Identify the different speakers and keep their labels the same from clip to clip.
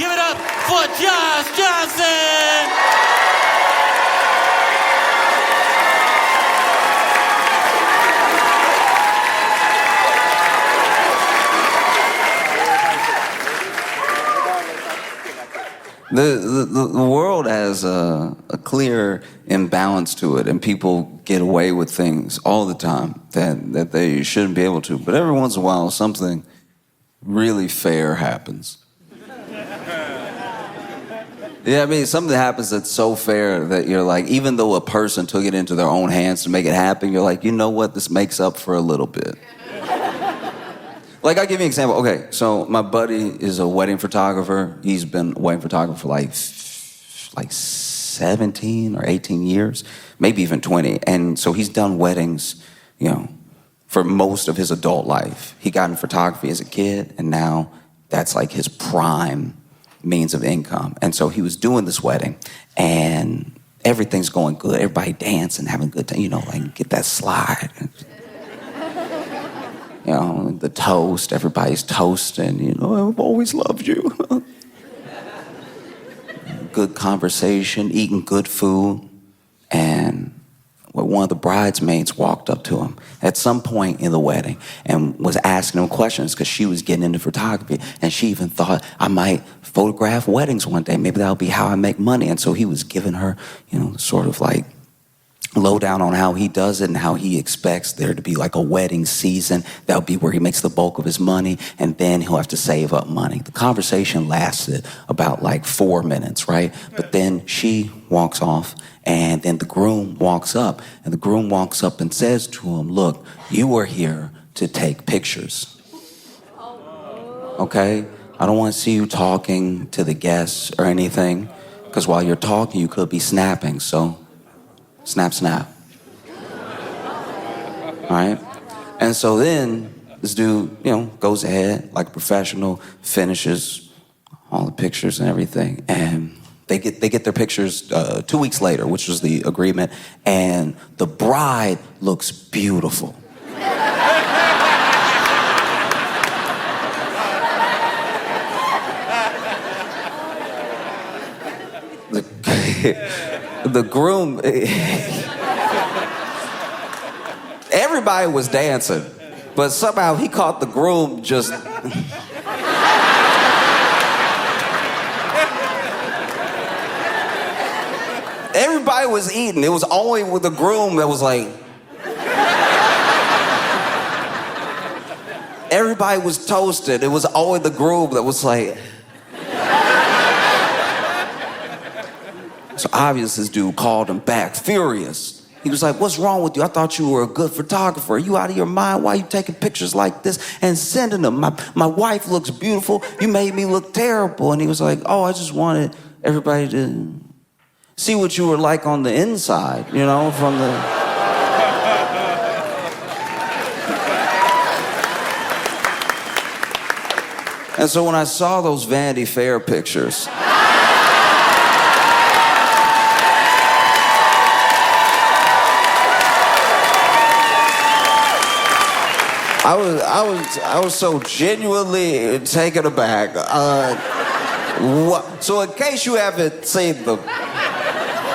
Speaker 1: Give it up for Josh Johnson!
Speaker 2: The world has a clear imbalance to it, and people get away with things all the time that they shouldn't be able to. But every once in a while, something really fair happens. Yeah, I mean, something happens that's so fair that you're like, even though a person took it into their own hands to make it happen, you're like, you know what, this makes up for a little bit. Like, I'll give you an example. Okay, so my buddy is a wedding photographer. He's been a wedding photographer for like 17 or 18 years, maybe even 20. And so he's done weddings, you know, for most of his adult life. He got in photography as a kid, and now that's like his prime means of income. And so he was doing this wedding, and everything's going good. Everybody dancing, having a good time, you know, like get that slide. You know, the toast, everybody's toasting, you know, I've always loved you. Good conversation, eating good food. And one of the bridesmaids walked up to him at some point in the wedding and was asking him questions because she was getting into photography. And she even thought, I might photograph weddings one day. Maybe that'll be how I make money. And so he was giving her, you know, sort of like lowdown on how he does it and how he expects there to be like a wedding season. That'll be where he makes the bulk of his money, and then he'll have to save up money. The conversation lasted about like 4 minutes, right? But then she walks off, and then the groom walks up, and the groom walks up and says to him, look, you are here to take pictures. Okay? I don't want to see you talking to the guests or anything, because while you're talking, you could be snapping, so snap, snap. All right? And so then this dude, you know, goes ahead like a professional, finishes all the pictures and everything. And they get their pictures 2 weeks later, which was the agreement. And the bride looks beautiful. The groom, everybody was dancing, but somehow he caught the groom just... Everybody was eating. It was only with the groom that was like... Everybody was toasted. It was only the groom that was like... So obviously this dude called him back, furious. He was like, what's wrong with you? I thought you were a good photographer. Are you out of your mind? Why are you taking pictures like this and sending them? My wife looks beautiful. You made me look terrible. And he was like, oh, I just wanted everybody to see what you were like on the inside, you know, from the... And so when I saw those Vanity Fair pictures, I was so genuinely taken aback. So in case you haven't seen them,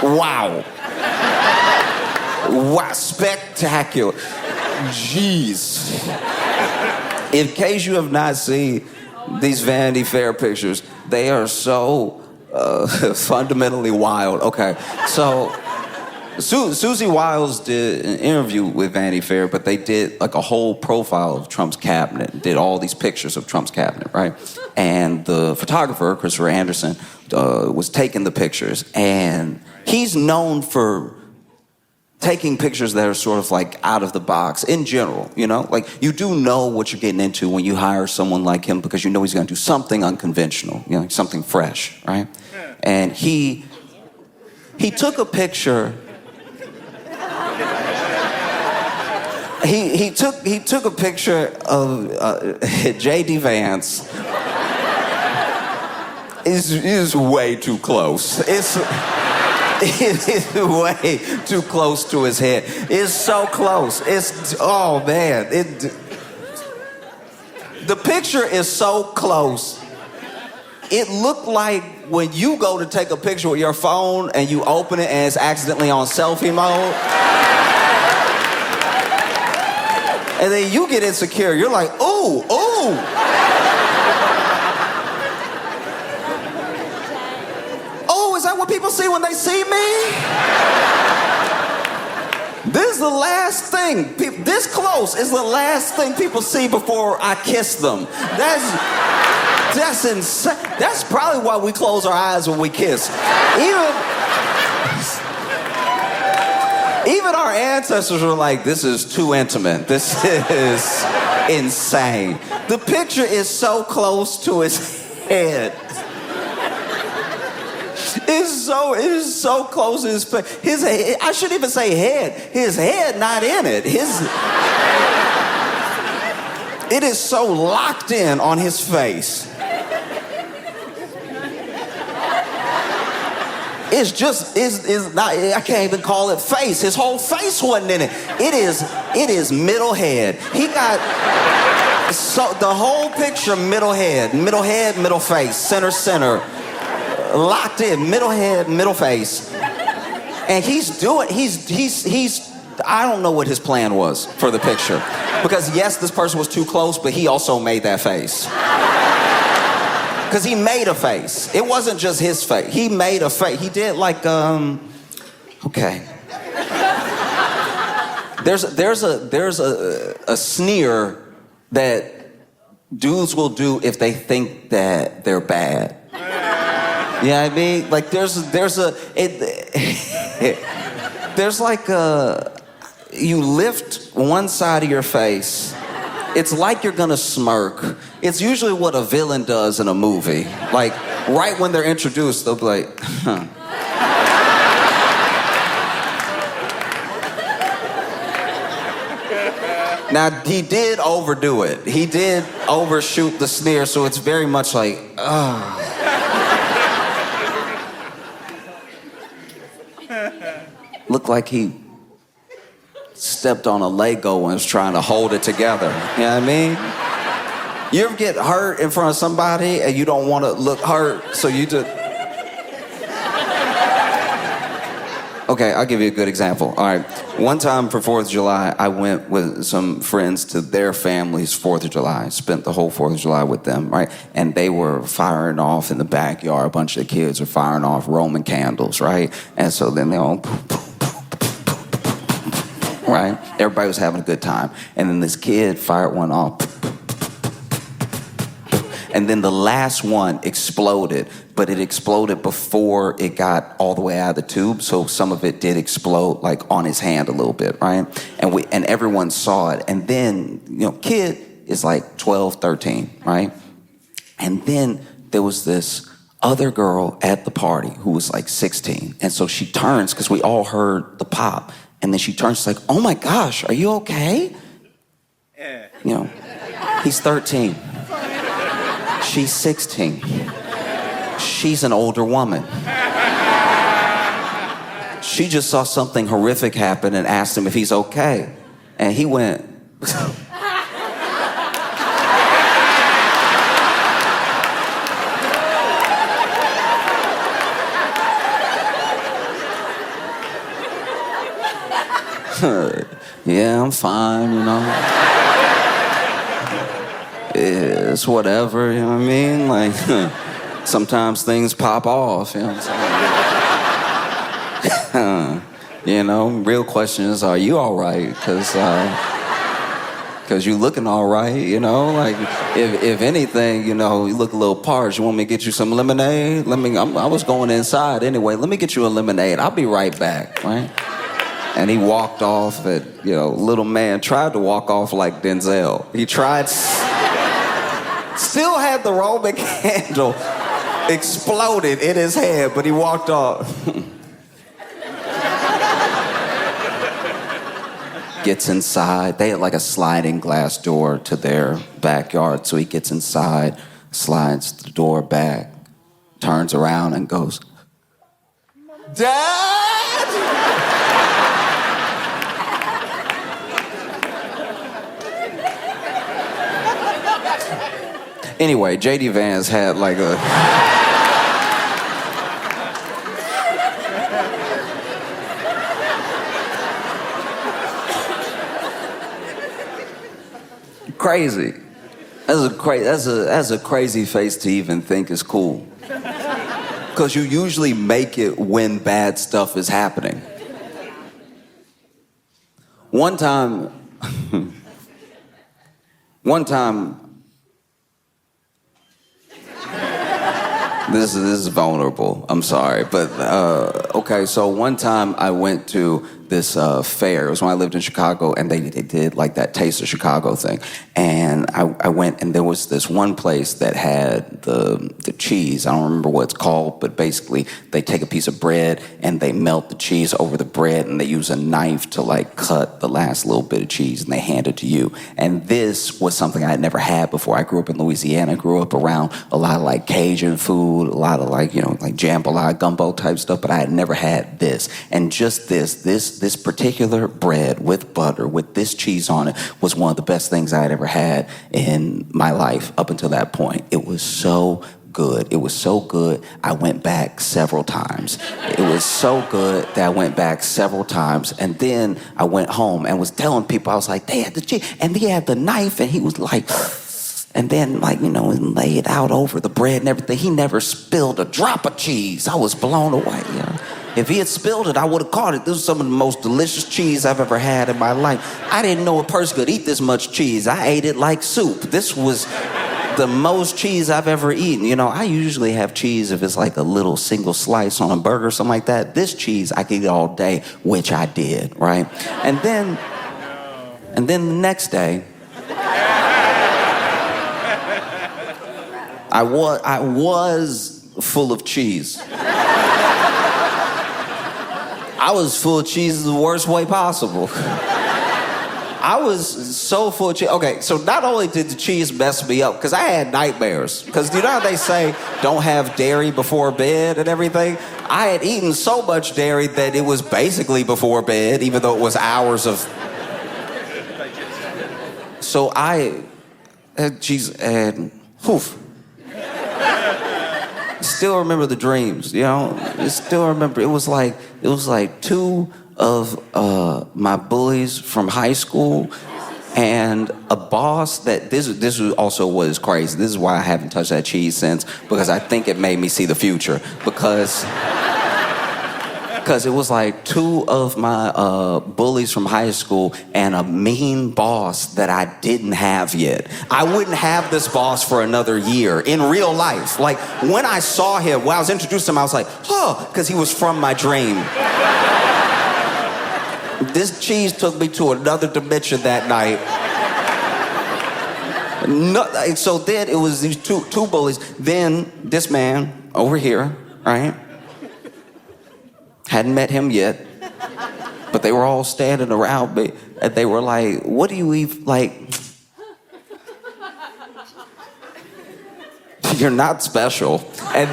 Speaker 2: wow, spectacular. Jeez. In case you have not seen these Vanity Fair pictures, they are so fundamentally wild. Okay, so Susie Wiles did an interview with Vanity Fair, but they did like a whole profile of Trump's cabinet, did all these pictures of Trump's cabinet, right? And the photographer, Christopher Anderson, was taking the pictures, and he's known for taking pictures that are sort of like out of the box in general, you know? Like, you do know what you're getting into when you hire someone like him because you know he's gonna do something unconventional, you know, something fresh, right? And he took a picture. He took a picture of J.D. Vance. It's way too close. It's way too close to his head. It's so close. Oh man. The picture is so close It looked like when you go to take a picture with your phone and you open it and it's accidentally on selfie mode. And then you get insecure. You're like, ooh, ooh. Oh, is that what people see when they see me? This is the last thing. This close is the last thing people see before I kiss them. That's insane. That's probably why we close our eyes when we kiss. Even our ancestors were like, this is too intimate. This is insane. The picture is so close to his head. It is so close to his face. His head, I shouldn't even say head. His head not in it. It is so locked in on his face. It's not, I can't even call it face. His whole face wasn't in it. It is middle head. He got, so the whole picture, middle head, middle face, center, locked in, middle head, middle face. And he's I don't know what his plan was for the picture. Because yes, this person was too close, but he also made that face. Because he made a face. It wasn't just his face. He made a face. He did like, okay. There's a sneer that dudes will do if they think that they're bad. You know what I mean? Like there's like you lift one side of your face. It's like you're gonna smirk. It's usually what a villain does in a movie. Like, right when they're introduced, they'll be like, huh. Now, he did overdo it. He did overshoot the sneer, so it's very much like, oh. Looked like he stepped on a Lego and was trying to hold it together. You know what I mean? You ever get hurt in front of somebody and you don't want to look hurt, so you just... Okay, I'll give you a good example. All right, one time for 4th of July, I went with some friends to their family's 4th of July. Spent the whole 4th of July with them, right? And they were firing off in the backyard. A bunch of the kids were firing off Roman candles, right? And so then they all... right? Everybody was having a good time. And then this kid fired one off. And then the last one exploded, but it exploded before it got all the way out of the tube. So some of it did explode like on his hand a little bit, right? And everyone saw it. And then, kid is like 12, 13, right? And then there was this other girl at the party who was like 16. And so she turns, because we all heard the pop. And then she turns, she's like, oh my gosh, are you okay? He's 13. She's 16. She's an older woman. She just saw something horrific happen and asked him if he's okay. And he went... yeah, I'm fine, It's whatever, you know what I mean? Like, sometimes things pop off, you know what I'm saying? Real question is, are you all right? Because you looking all right, Like, if anything, you look a little parched. You want me to get you some lemonade? I was going inside anyway. Let me get you a lemonade. I'll be right back, right? And he walked off, little man tried to walk off like Denzel. He tried, still had the Roman candle exploded in his head, but he walked off. Gets inside. They had like a sliding glass door to their backyard, so he gets inside, slides the door back, turns around and goes, Dad! Anyway, J.D. Vance had like a... crazy. That's a crazy face to even think is cool. Because you usually make it when bad stuff is happening. One time, this is vulnerable, I'm sorry, but okay, so one time I went to this fair. It was when I lived in Chicago, and they did like that Taste of Chicago thing. And I went, and there was this one place that had the cheese. I don't remember what it's called, but basically they take a piece of bread and they melt the cheese over the bread, and they use a knife to like cut the last little bit of cheese, and they hand it to you. And this was something I had never had before. I grew up in Louisiana. I grew up around a lot of like Cajun food, a lot of like, you know, like jambalaya, gumbo type stuff, but I had never had this. And just this particular bread with butter, with this cheese on it, was one of the best things I had ever had in my life up until that point. It was so good. It was so good, I went back several times. It was so good that I went back several times. And then I went home and was telling people, I was like, they had the cheese, and he had the knife, and he was like... And then, like, you know, and lay it out over the bread and everything. He never spilled a drop of cheese. I was blown away, you know. If he had spilled it, I would have caught it. This was some of the most delicious cheese I've ever had in my life. I didn't know a person could eat this much cheese. I ate it like soup. This was the most cheese I've ever eaten. You know, I usually have cheese if it's like a little single slice on a burger or something like that. This cheese, I could eat all day, which I did, right? And then the next day, I was full of cheese. I was full of cheese the worst way possible. I was so full of cheese. Okay, so not only did the cheese mess me up, because I had nightmares. Because you know how they say don't have dairy before bed and everything? I had eaten so much dairy that it was basically before bed, even though it was hours of... So I had cheese and... Poof. Still remember the dreams, you know. I still remember. It was like two of my bullies from high school, and a boss that this was also what is crazy. This is why I haven't touched that cheese since, because I think it made me see the future. Because it was like two of my bullies from high school and a mean boss that I didn't have yet. I wouldn't have this boss for another year in real life. Like, when I saw him, when I was introduced to him, I was like, huh, because he was from my dream. This cheese took me to another dimension that night. So then it was these two bullies. Then this man over here, right? Hadn't met him yet, but they were all standing around me, and they were like, what do you eat, like, you're not special. And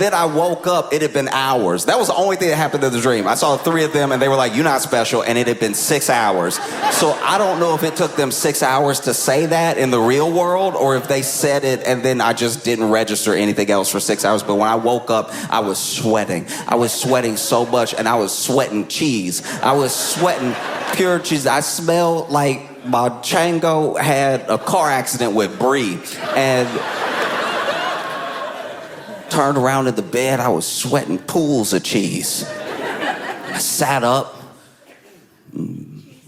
Speaker 2: then I woke up, it had been hours. That was the only thing that happened in the dream. I saw three of them, and they were like, you're not special, and it had been 6 hours. So I don't know if it took them 6 hours to say that in the real world, or if they said it, and then I just didn't register anything else for 6 hours. But when I woke up, I was sweating. I was sweating so much, and I was sweating cheese. I was sweating pure cheese. I smelled like my chango had a car accident with Brie, and... turned around in the bed, I was sweating pools of cheese. I sat up,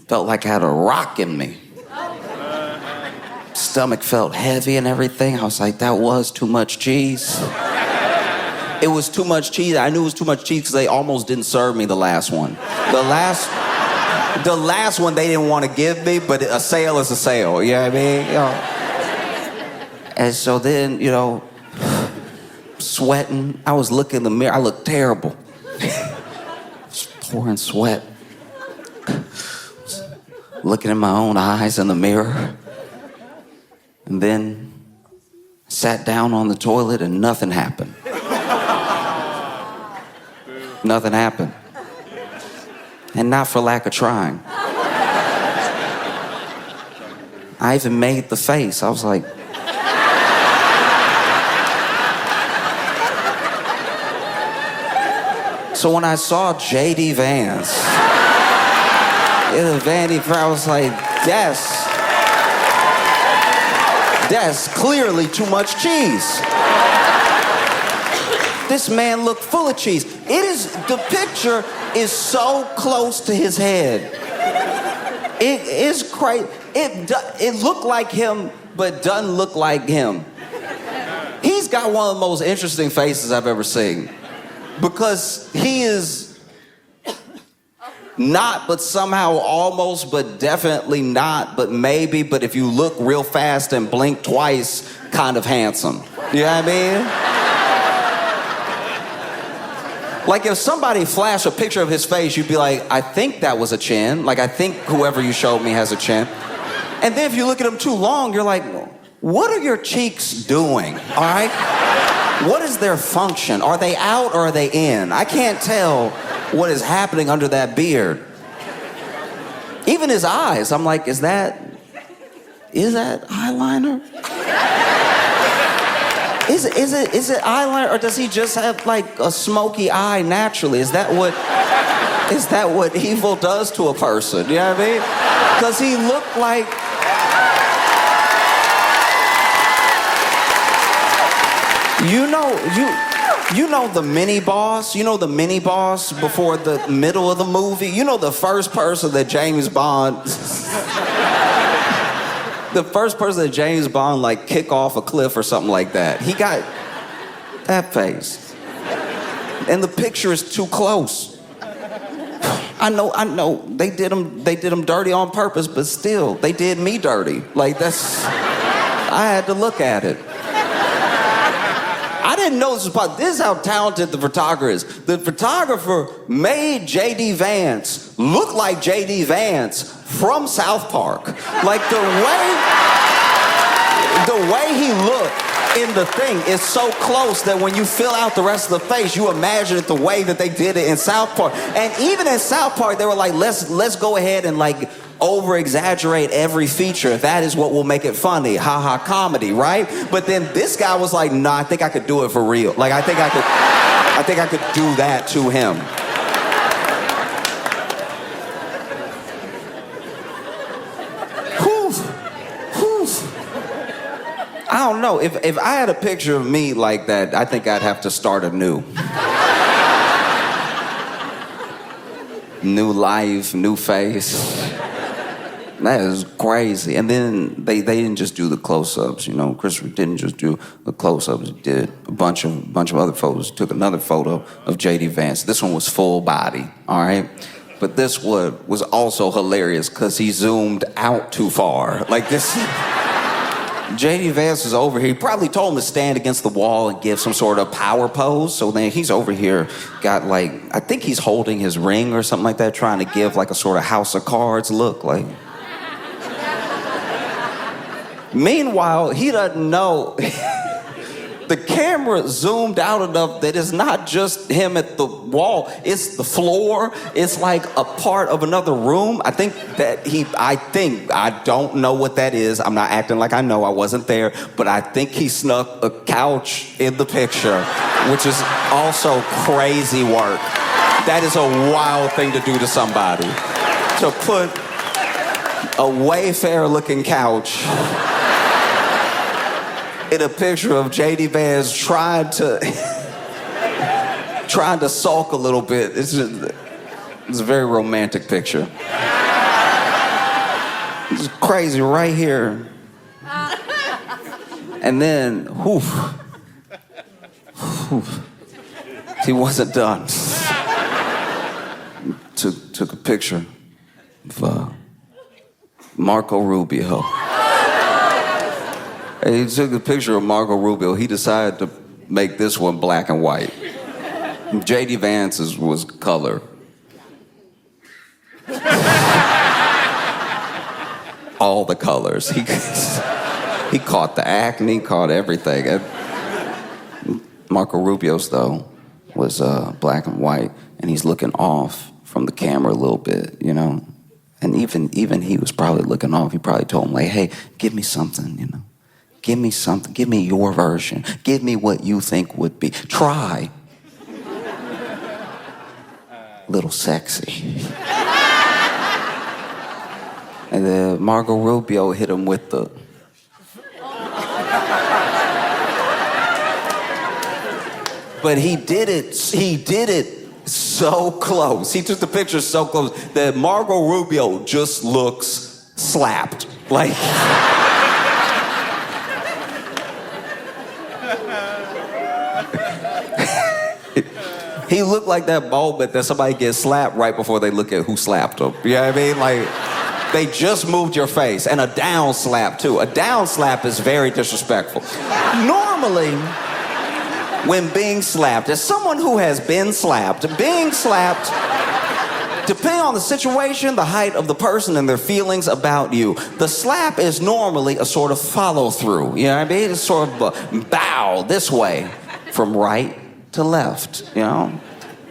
Speaker 2: felt like I had a rock in me. Stomach felt heavy and everything. I was like, that was too much cheese. It was too much cheese. I knew it was too much cheese because they almost didn't serve me the last one. The last one they didn't want to give me, but a sale is a sale, you know what I mean? You know? And so then, you know, sweating. I was looking in the mirror. I looked terrible. Just pouring sweat. Looking in my own eyes in the mirror. And then sat down on the toilet and nothing happened. Nothing happened. And not for lack of trying. I even made the face. I was like... So when I saw J.D. Vance in the Vanity Fair, I was like, that's clearly too much cheese. This man looked full of cheese. The picture is so close to his head. It is crazy. It looked like him, but doesn't look like him. He's got one of the most interesting faces I've ever seen. Because he is not, but somehow almost, but definitely not, but maybe, but if you look real fast and blink twice, kind of handsome. You know what I mean? Like if somebody flashed a picture of his face, you'd be like, I think that was a chin. Like I think whoever you showed me has a chin. And then if you look at him too long, you're like, what are your cheeks doing, all right? What is their function? Are they out or are they in? I can't tell what is happening under that beard. Even his eyes, I'm like, is that eyeliner? Is it eyeliner, or does he just have like a smoky eye naturally? Is that what evil does to a person? You know what I mean? Does he look like... You know the mini boss? You know the mini boss before the middle of the movie? You know the first person that James Bond like kick off a cliff or something like that. He got that face. And the picture is too close. I know. They did him dirty on purpose, but still, they did me dirty. Like I had to look at it. I didn't know this was possible. This is how talented the photographer is. The photographer made J.D. Vance look like J.D. Vance from South Park. Like the way he looked in the thing is so close that when you fill out the rest of the face, you imagine it the way that they did it in South Park. And even in South Park, they were like, let's go ahead and like over-exaggerate every feature. That is what will make it funny. Ha-ha comedy, right? But then this guy was like, nah, I think I could do it for real. Like, I think I could do that to him. I don't know. If I had a picture of me like that, I think I'd have to start anew. New life, new face. That is crazy. And then they didn't just do the close-ups, you know. Christopher didn't just do the close-ups. He did a bunch of other photos. Took another photo of J.D. Vance. This one was full body, all right? But this one was also hilarious because he zoomed out too far. Like this... J.D. Vance is over here. He probably told him to stand against the wall and give some sort of power pose. So then he's over here, got like, I think he's holding his ring or something like that, trying to give like a sort of House of Cards look. Like. Meanwhile, he doesn't know. The camera zoomed out enough that it's not just him at the wall, it's the floor, it's like a part of another room. I don't know what that is. I'm not acting like I know, I wasn't there, but I think he snuck a couch in the picture, which is also crazy work. That is a wild thing to do to somebody. To put a Wayfair-looking couch in a picture of J.D. Vance trying to sulk a little bit. It's a very romantic picture. It's crazy right here. And then, he wasn't done. Took a picture of Marco Rubio. And he took a picture of Marco Rubio. He decided to make this one black and white. J.D. Vance's was color. All the colors. He caught the acne, caught everything. And Marco Rubio's, though, was black and white, and he's looking off from the camera a little bit, you know? And even he was probably looking off. He probably told him, like, hey, give me something, you know? Give me something. Give me your version. Give me what you think would be. Try. little sexy. And then Marco Rubio hit him with the... But he did it so close. He took the picture so close that Marco Rubio just looks slapped. Like... He looked like that moment that somebody gets slapped right before they look at who slapped him. You know what I mean? Like, they just moved your face. And a down slap, too. A down slap is very disrespectful. Normally, when being slapped, as someone who has been slapped, being slapped, depending on the situation, the height of the person, and their feelings about you, the slap is normally a sort of follow-through. You know what I mean? It's sort of a bow this way, from right to left, you know?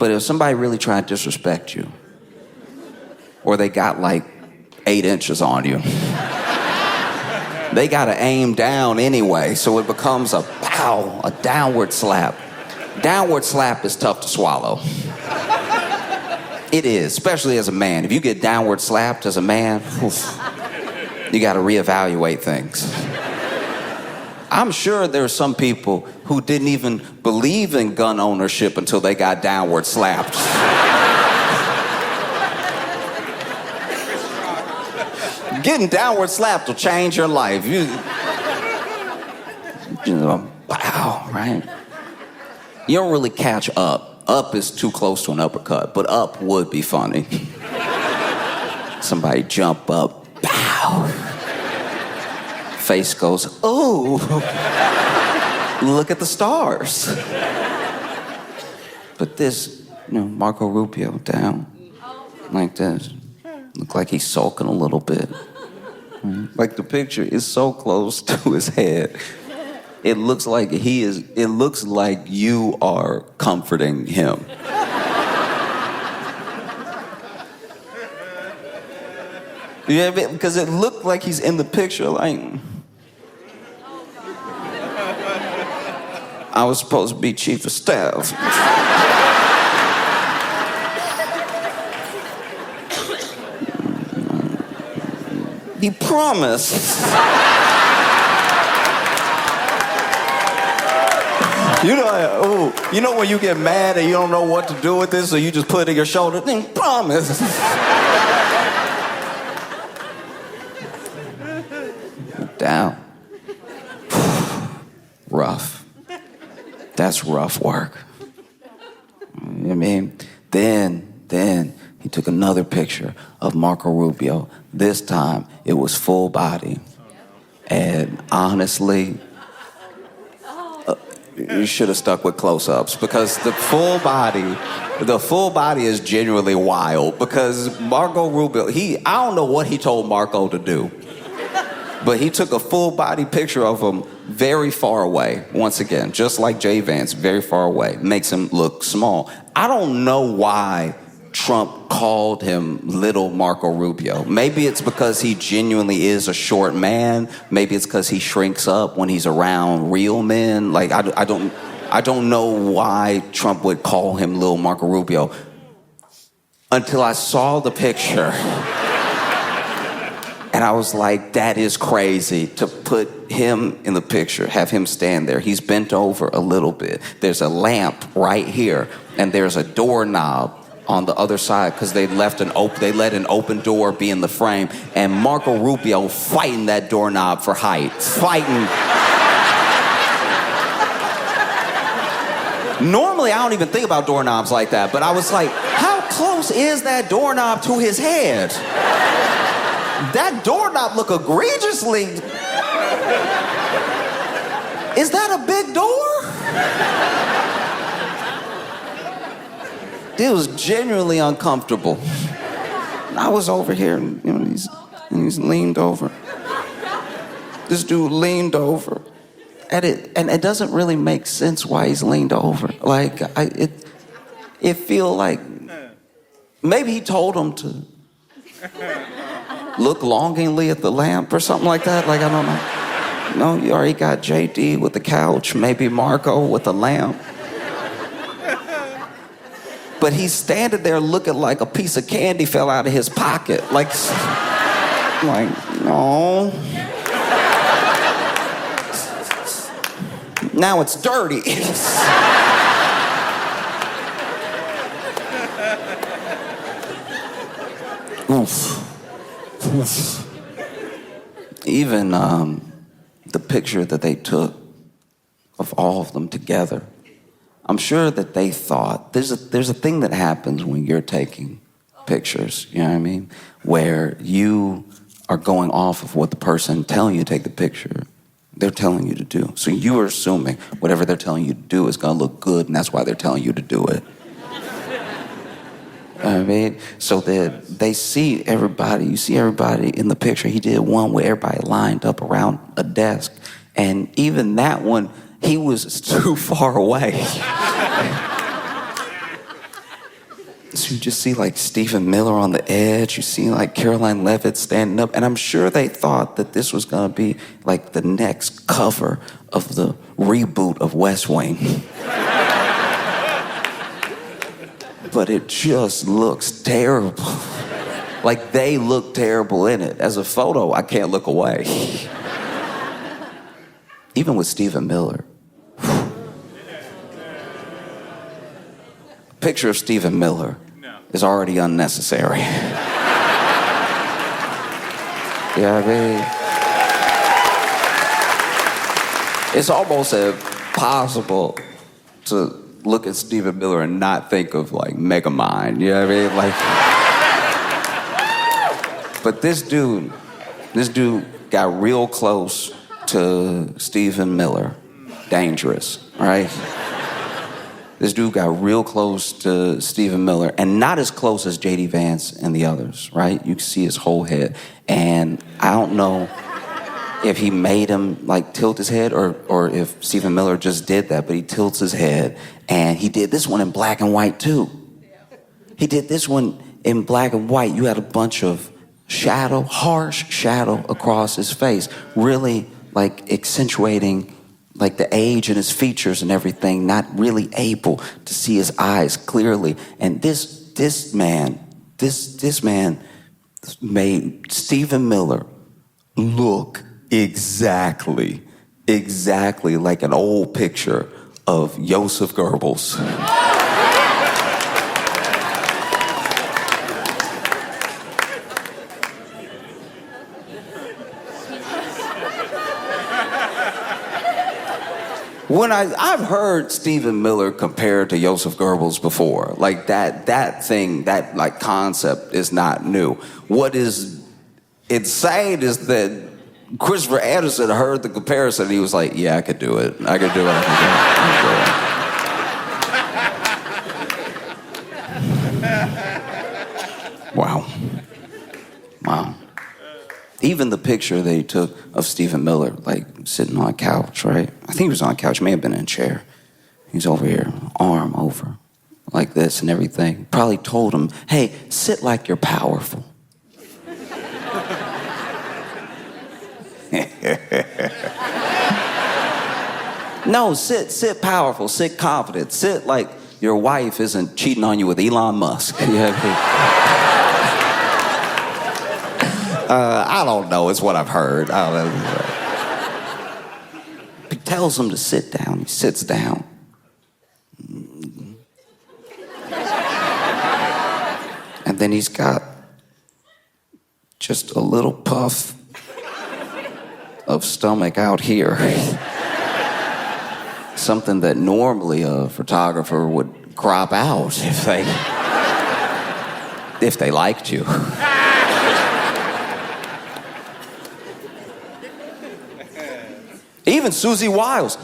Speaker 2: But if somebody really tried to disrespect you, or they got like 8 inches on you, they gotta aim down anyway, so it becomes a pow, a downward slap. Downward slap is tough to swallow. It is, especially as a man. If you get downward slapped as a man, oof, you gotta reevaluate things. I'm sure there are some people who didn't even believe in gun ownership until they got downward slapped. Getting downward slapped will change your life. You know, wow, right? You don't really catch up. Up is too close to an uppercut, but up would be funny. Somebody jump up, pow. Face goes, oh, look at the stars. But this, Marco Rubio down like this. Look like he's sulking a little bit. Like the picture is so close to his head. It looks like you are comforting him. Yeah, because it looked like he's in the picture like... I was supposed to be chief of staff. He promised. You know when you get mad and you don't know what to do with this, so you just put it in your shoulder? Then promise. Down. Rough. That's rough work. I mean, then he took another picture of Marco Rubio. This time, it was full body. And honestly, you should have stuck with close-ups because the full body is genuinely wild because Marco Rubio, I don't know what he told Marco to do, but he took a full body picture of him very far away. Once again, just like Jay Vance, very far away. Makes him look small. I don't know why Trump called him Little Marco Rubio. Maybe it's because he genuinely is a short man. Maybe it's because he shrinks up when he's around real men. Like, I don't know why Trump would call him Little Marco Rubio until I saw the picture. And I was like, that is crazy to put him in the picture, have him stand there. He's bent over a little bit. There's a lamp right here, and there's a doorknob on the other side because they let an open door be in the frame, and Marco Rubio fighting that doorknob for height, fighting. Normally, I don't even think about doorknobs like that, but I was like, how close is that doorknob to his head? That doorknob look egregiously... Is that a big door? It was genuinely uncomfortable. I was over here, and he's leaned over. This dude leaned over. And it doesn't really make sense why he's leaned over. Like, it feel like maybe he told him to look longingly at the lamp or something like that. Like, I don't know. No, you already got JD with the couch, maybe Marco with the lamp. But he's standing there looking like a piece of candy fell out of his pocket. Like, no. Now it's dirty. Oof. Oof. Even the picture that they took of all of them together, I'm sure that they thought, there's a thing that happens when you're taking pictures, you know what I mean? Where you are going off of what the person telling you to take the picture, they're telling you to do. So you are assuming whatever they're telling you to do is gonna look good, and that's why they're telling you to do it. I mean, so that they see everybody, you see everybody in the picture. He did one where everybody lined up around a desk, and even that one, he was too far away. So you just see like Stephen Miller on the edge, you see like Caroline Levitt standing up, and I'm sure they thought that this was gonna be like the next cover of the reboot of West Wing. But it just looks terrible. Like they look terrible in it. As a photo, I can't look away. Even with Stephen Miller. A picture of Stephen Miller is already unnecessary. Yeah, I mean, it's almost impossible to look at Stephen Miller and not think of like Megamind, you know what I mean? Like, but this dude got real close to Stephen Miller. Dangerous, right? This dude got real close to Stephen Miller, and not as close as J.D. Vance and the others, right? You can see his whole head. And I don't know if he made him like tilt his head or if Stephen Miller just did that, but he tilts his head. And he did this one in black and white too. He did this one in black and white. You had a bunch of shadow, harsh shadow across his face, really like accentuating like the age in his features and everything, not really able to see his eyes clearly. And this man made Stephen Miller look exactly like an old picture of Joseph Goebbels. When I've heard Stephen Miller compared to Joseph Goebbels before, like that thing, that like concept is not new. What is insane is that Christopher Anderson heard the comparison and he was like, yeah, I could do it. I could do it. Wow. Wow. Even the picture they took of Stephen Miller, like sitting on a couch, right? I think he was on a couch, may have been in a chair. He's over here, arm over, like this and everything. Probably told him, hey, sit like you're powerful. No, sit powerful, sit confident, sit like your wife isn't cheating on you with Elon Musk. You know what I mean? I don't know, it's what I've heard. I don't know. He tells him to sit down, he sits down. And then he's got just a little puff of stomach out here. Something that normally a photographer would crop out if they liked you. Even Susie Wiles,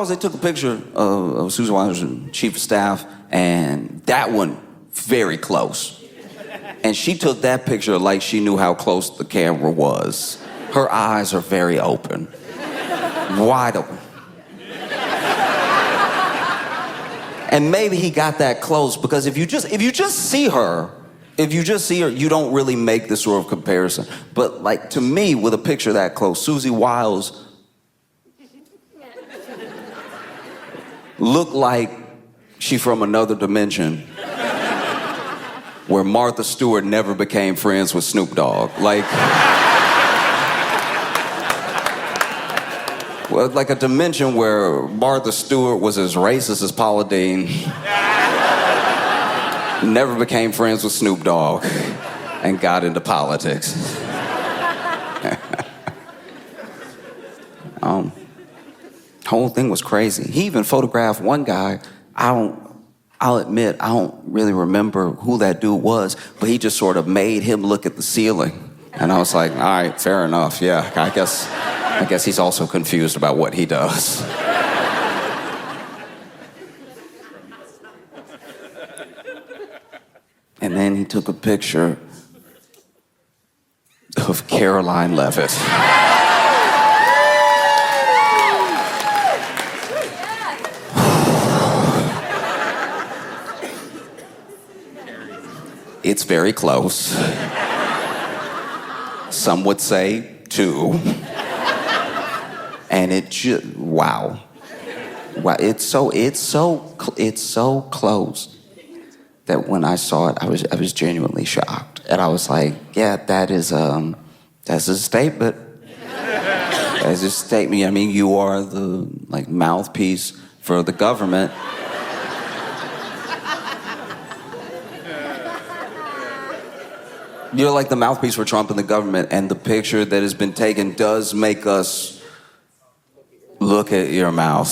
Speaker 2: they took a picture of Susie Wiles, chief of staff, and that one very close. And she took that picture like she knew how close the camera was. Her eyes are very open, wide open. And maybe he got that close because if you just see her, you don't really make this sort of comparison. But like to me, with a picture that close, Susie Wiles looked like she from another dimension. where Martha Stewart never became friends with Snoop Dogg. Like, well, like a dimension where Martha Stewart was as racist as Paula Deen, never became friends with Snoop Dogg, and got into politics. Whole thing was crazy. He even photographed one guy. I'll admit, I don't really remember who that dude was, but he just sort of made him look at the ceiling. And I was like, all right, fair enough. Yeah, I guess he's also confused about what he does. And then he took a picture of Caroline Levitt. It's very close. Some would say 2. And it just, wow. Wow, it's so close that when I saw it, I was genuinely shocked. And I was like, yeah, that's a statement. That's a statement. I mean, you are the mouthpiece for the government. You're like the mouthpiece for Trump and the government, and the picture that has been taken does make us look at your mouth.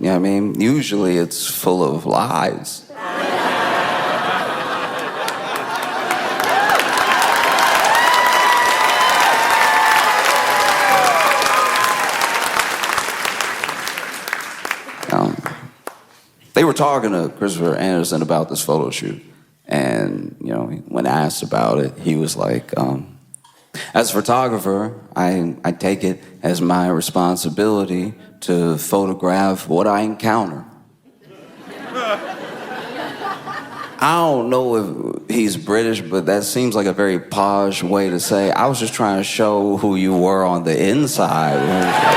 Speaker 2: You know what I mean? Usually it's full of lies. They were talking to Christopher Anderson about this photo shoot. And, when asked about it, he was like, as a photographer, I take it as my responsibility to photograph what I encounter. I don't know if he's British, but that seems like a very posh way to say, I was just trying to show who you were on the inside.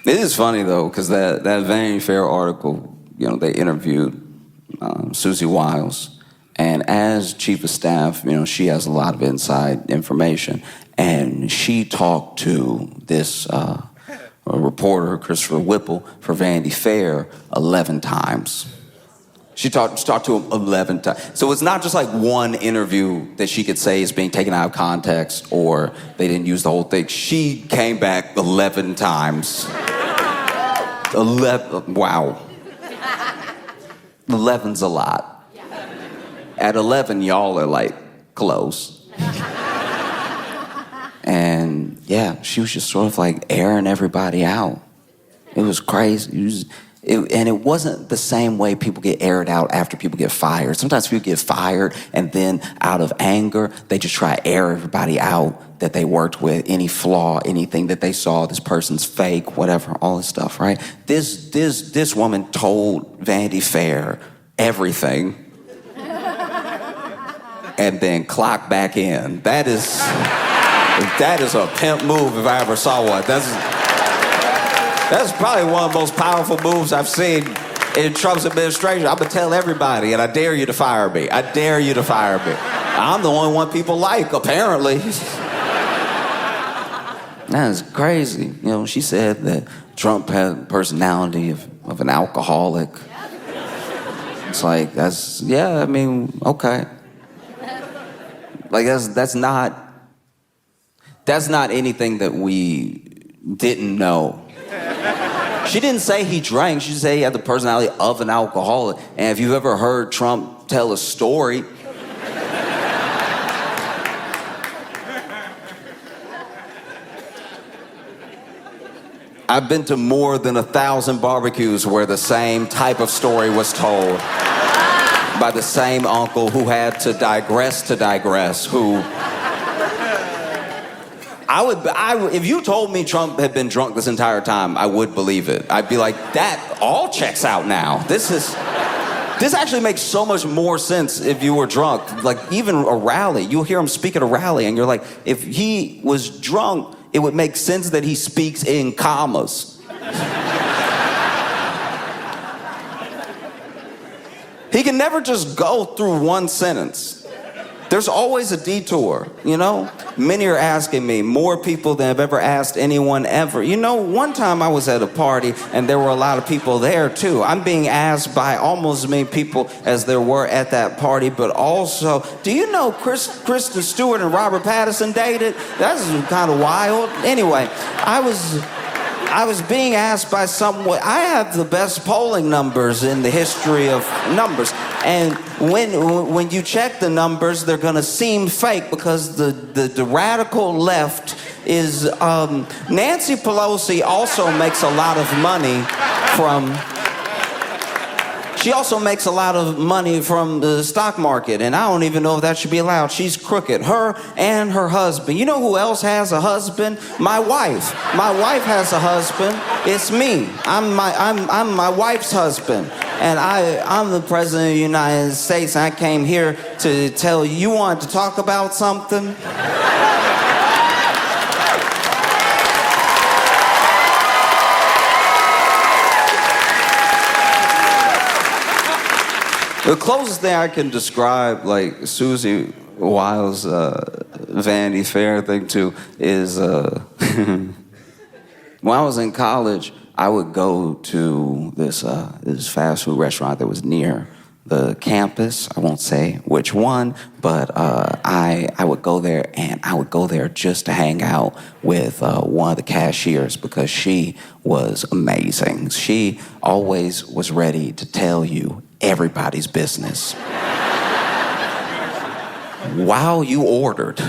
Speaker 2: It is funny, though, because that Vanity Fair article, they interviewed Susie Wiles. And as chief of staff, she has a lot of inside information. And she talked to this reporter, Christopher Whipple, for Vanity Fair 11 times. She talked to him 11 times. So it's not just like one interview that she could say is being taken out of context or they didn't use the whole thing. She came back 11 times. 11, wow. 11's a lot. At 11, y'all are like close. And yeah, she was just sort of like airing everybody out. It was crazy. And it wasn't the same way people get aired out after people get fired. Sometimes people get fired and then out of anger, they just try to air everybody out that they worked with, any flaw, anything that they saw, this person's fake, whatever, all this stuff, right? This woman told Vanity Fair everything and then clocked back in. That is a pimp move if I ever saw one. That's probably one of the most powerful moves I've seen in Trump's administration. I'm gonna tell everybody, and I dare you to fire me. I dare you to fire me. I'm the only one people like, apparently. That is crazy. She said that Trump had the personality of an alcoholic. It's like, okay. Like, that's not anything that we didn't know. She didn't say he drank. She said he had the personality of an alcoholic. And if you've ever heard Trump tell a story, I've been to more than 1,000 barbecues where the same type of story was told by the same uncle who had to digress, who... if you told me Trump had been drunk this entire time, I would believe it. I'd be like, that all checks out now. This is This actually makes so much more sense if you were drunk. Like, even a rally, you'll hear him speak at a rally, and you're like, if he was drunk, it would make sense that he speaks in commas. He can never just go through one sentence. There's always a detour, you know? Many are asking me, more people than have ever asked anyone ever. You know, one time I was at a party and there were a lot of people there too. I'm being asked by almost as many people as there were at that party, but also, do you know Kristen Stewart and Robert Pattinson dated? That's kind of wild. Anyway, I was being asked by someone. I have the best polling numbers in the history of numbers. And when you check the numbers, they're gonna seem fake because the radical left is, Nancy Pelosi also makes a lot of money from, she also makes a lot of money from the stock market, and I don't even know if that should be allowed. She's crooked. Her and her husband. You know who else has a husband? My wife. My wife has a husband. It's me. I'm my wife's husband. And I'm the president of the United States, and I came here to tell you wanted to talk about something? The closest thing I can describe, like, Susie Wiles' Vanity Fair thing to is, when I was in college, I would go to this fast food restaurant that was near the campus. I won't say which one, but I would go there, and I would go there just to hang out with one of the cashiers because she was amazing. She always was ready to tell you everybody's business while you ordered.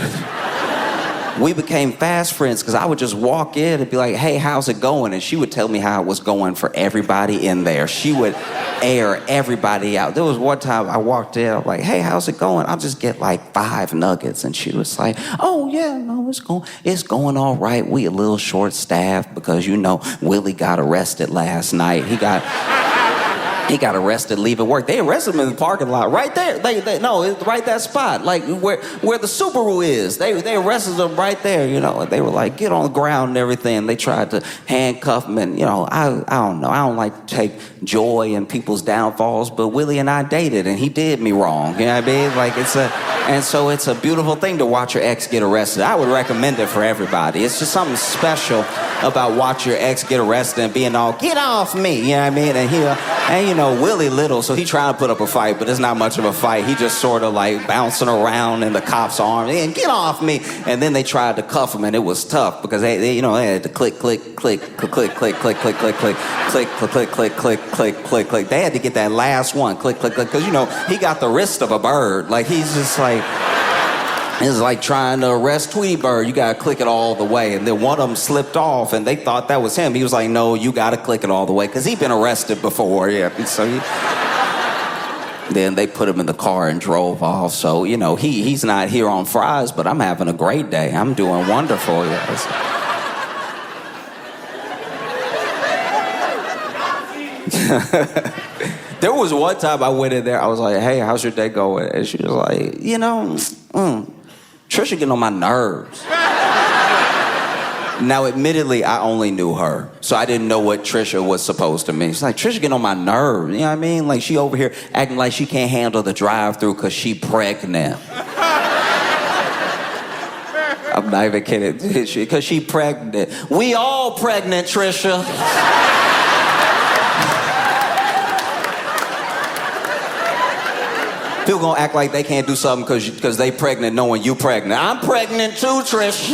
Speaker 2: We became fast friends because I would just walk in and be like, hey, how's it going? And she would tell me how it was going for everybody in there. She would air everybody out. There was one time I walked in, I'm like, hey, how's it going? I'll just get like 5 nuggets. And she was like, oh, yeah, no, it's going all right. We a little short-staffed because, you know, Willie got arrested last night. He got arrested leaving work. They arrested him in the parking lot right there. No, it's right that spot, like where the Subaru is. They arrested him right there, you know. And they were like, get on the ground and everything. They tried to handcuff him, and you know, I don't know. I don't like to take joy in people's downfalls, but Willie and I dated, and he did me wrong. You know what I mean? Like so it's a beautiful thing to watch your ex get arrested. I would recommend it for everybody. It's just something special about watching your ex get arrested and being all, get off me. You know what I mean? And you know, Willie little, so he trying to put up a fight, but it's not much of a fight. He just sort of like bouncing around in the cop's arm and get off me. And then they tried to cuff him, and it was tough because they you know, they had to click, click, click, click, click, click, click, click, click, click, click, click, click, click, click, click, click. They had to get that last one, click, click, click, because you know, he got the wrist of a bird. Like he's just like, it's like trying to arrest Tweety Bird. You gotta click it all the way. And then one of them slipped off, and they thought that was him. He was like, no, you gotta click it all the way, because he'd been arrested before. Yeah. So then they put him in the car and drove off. So, you know, he's not here on fries, but I'm having a great day. I'm doing wonderful. Yes. There was one time I went in there, I was like, hey, how's your day going? And she was like, you know, Trisha getting on my nerves. Now, admittedly, I only knew her, so I didn't know what Trisha was supposed to mean. She's like, Trisha getting on my nerves, you know what I mean? Like, she over here acting like she can't handle the drive-thru because she pregnant. I'm not even kidding, because she pregnant. We all pregnant, Trisha. People gonna act like they can't do something because they pregnant knowing you pregnant. I'm pregnant too, Trish.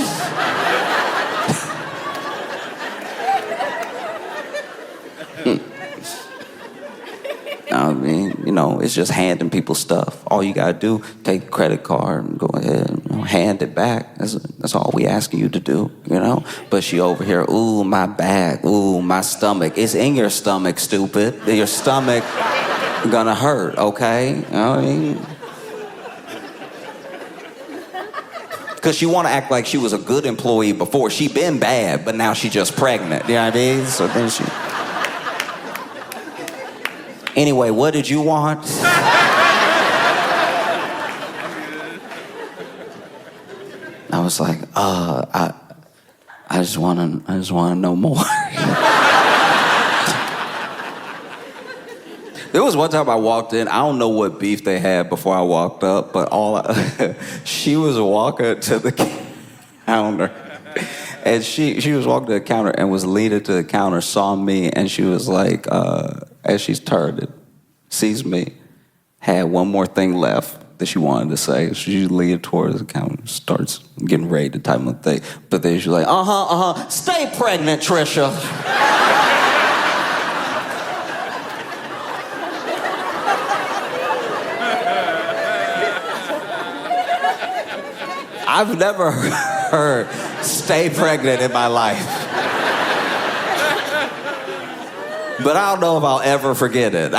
Speaker 2: I mean, you know, it's just handing people stuff. All you gotta do, take a credit card and go ahead and hand it back. That's all we asking you to do, you know? But she over here, ooh, my back, ooh, my stomach. It's in your stomach, stupid. Your stomach gonna hurt, okay? You know what I mean? Because she want to act like she was a good employee before. She been bad, but now she just pregnant. You know what I mean? So then she... Anyway, what did you want? I was like, I just want to know more. There was one time I walked in. I don't know what beef they had before I walked up, but she was walking to the counter, and she was walking to the counter and was leading to the counter, saw me, and she was like, as she's turned it, sees me, had one more thing left that she wanted to say. So she leads towards the counter, starts getting ready to type one thing, but then she's like, stay pregnant, Trisha. I've never heard stay pregnant in my life. But I don't know if I'll ever forget it.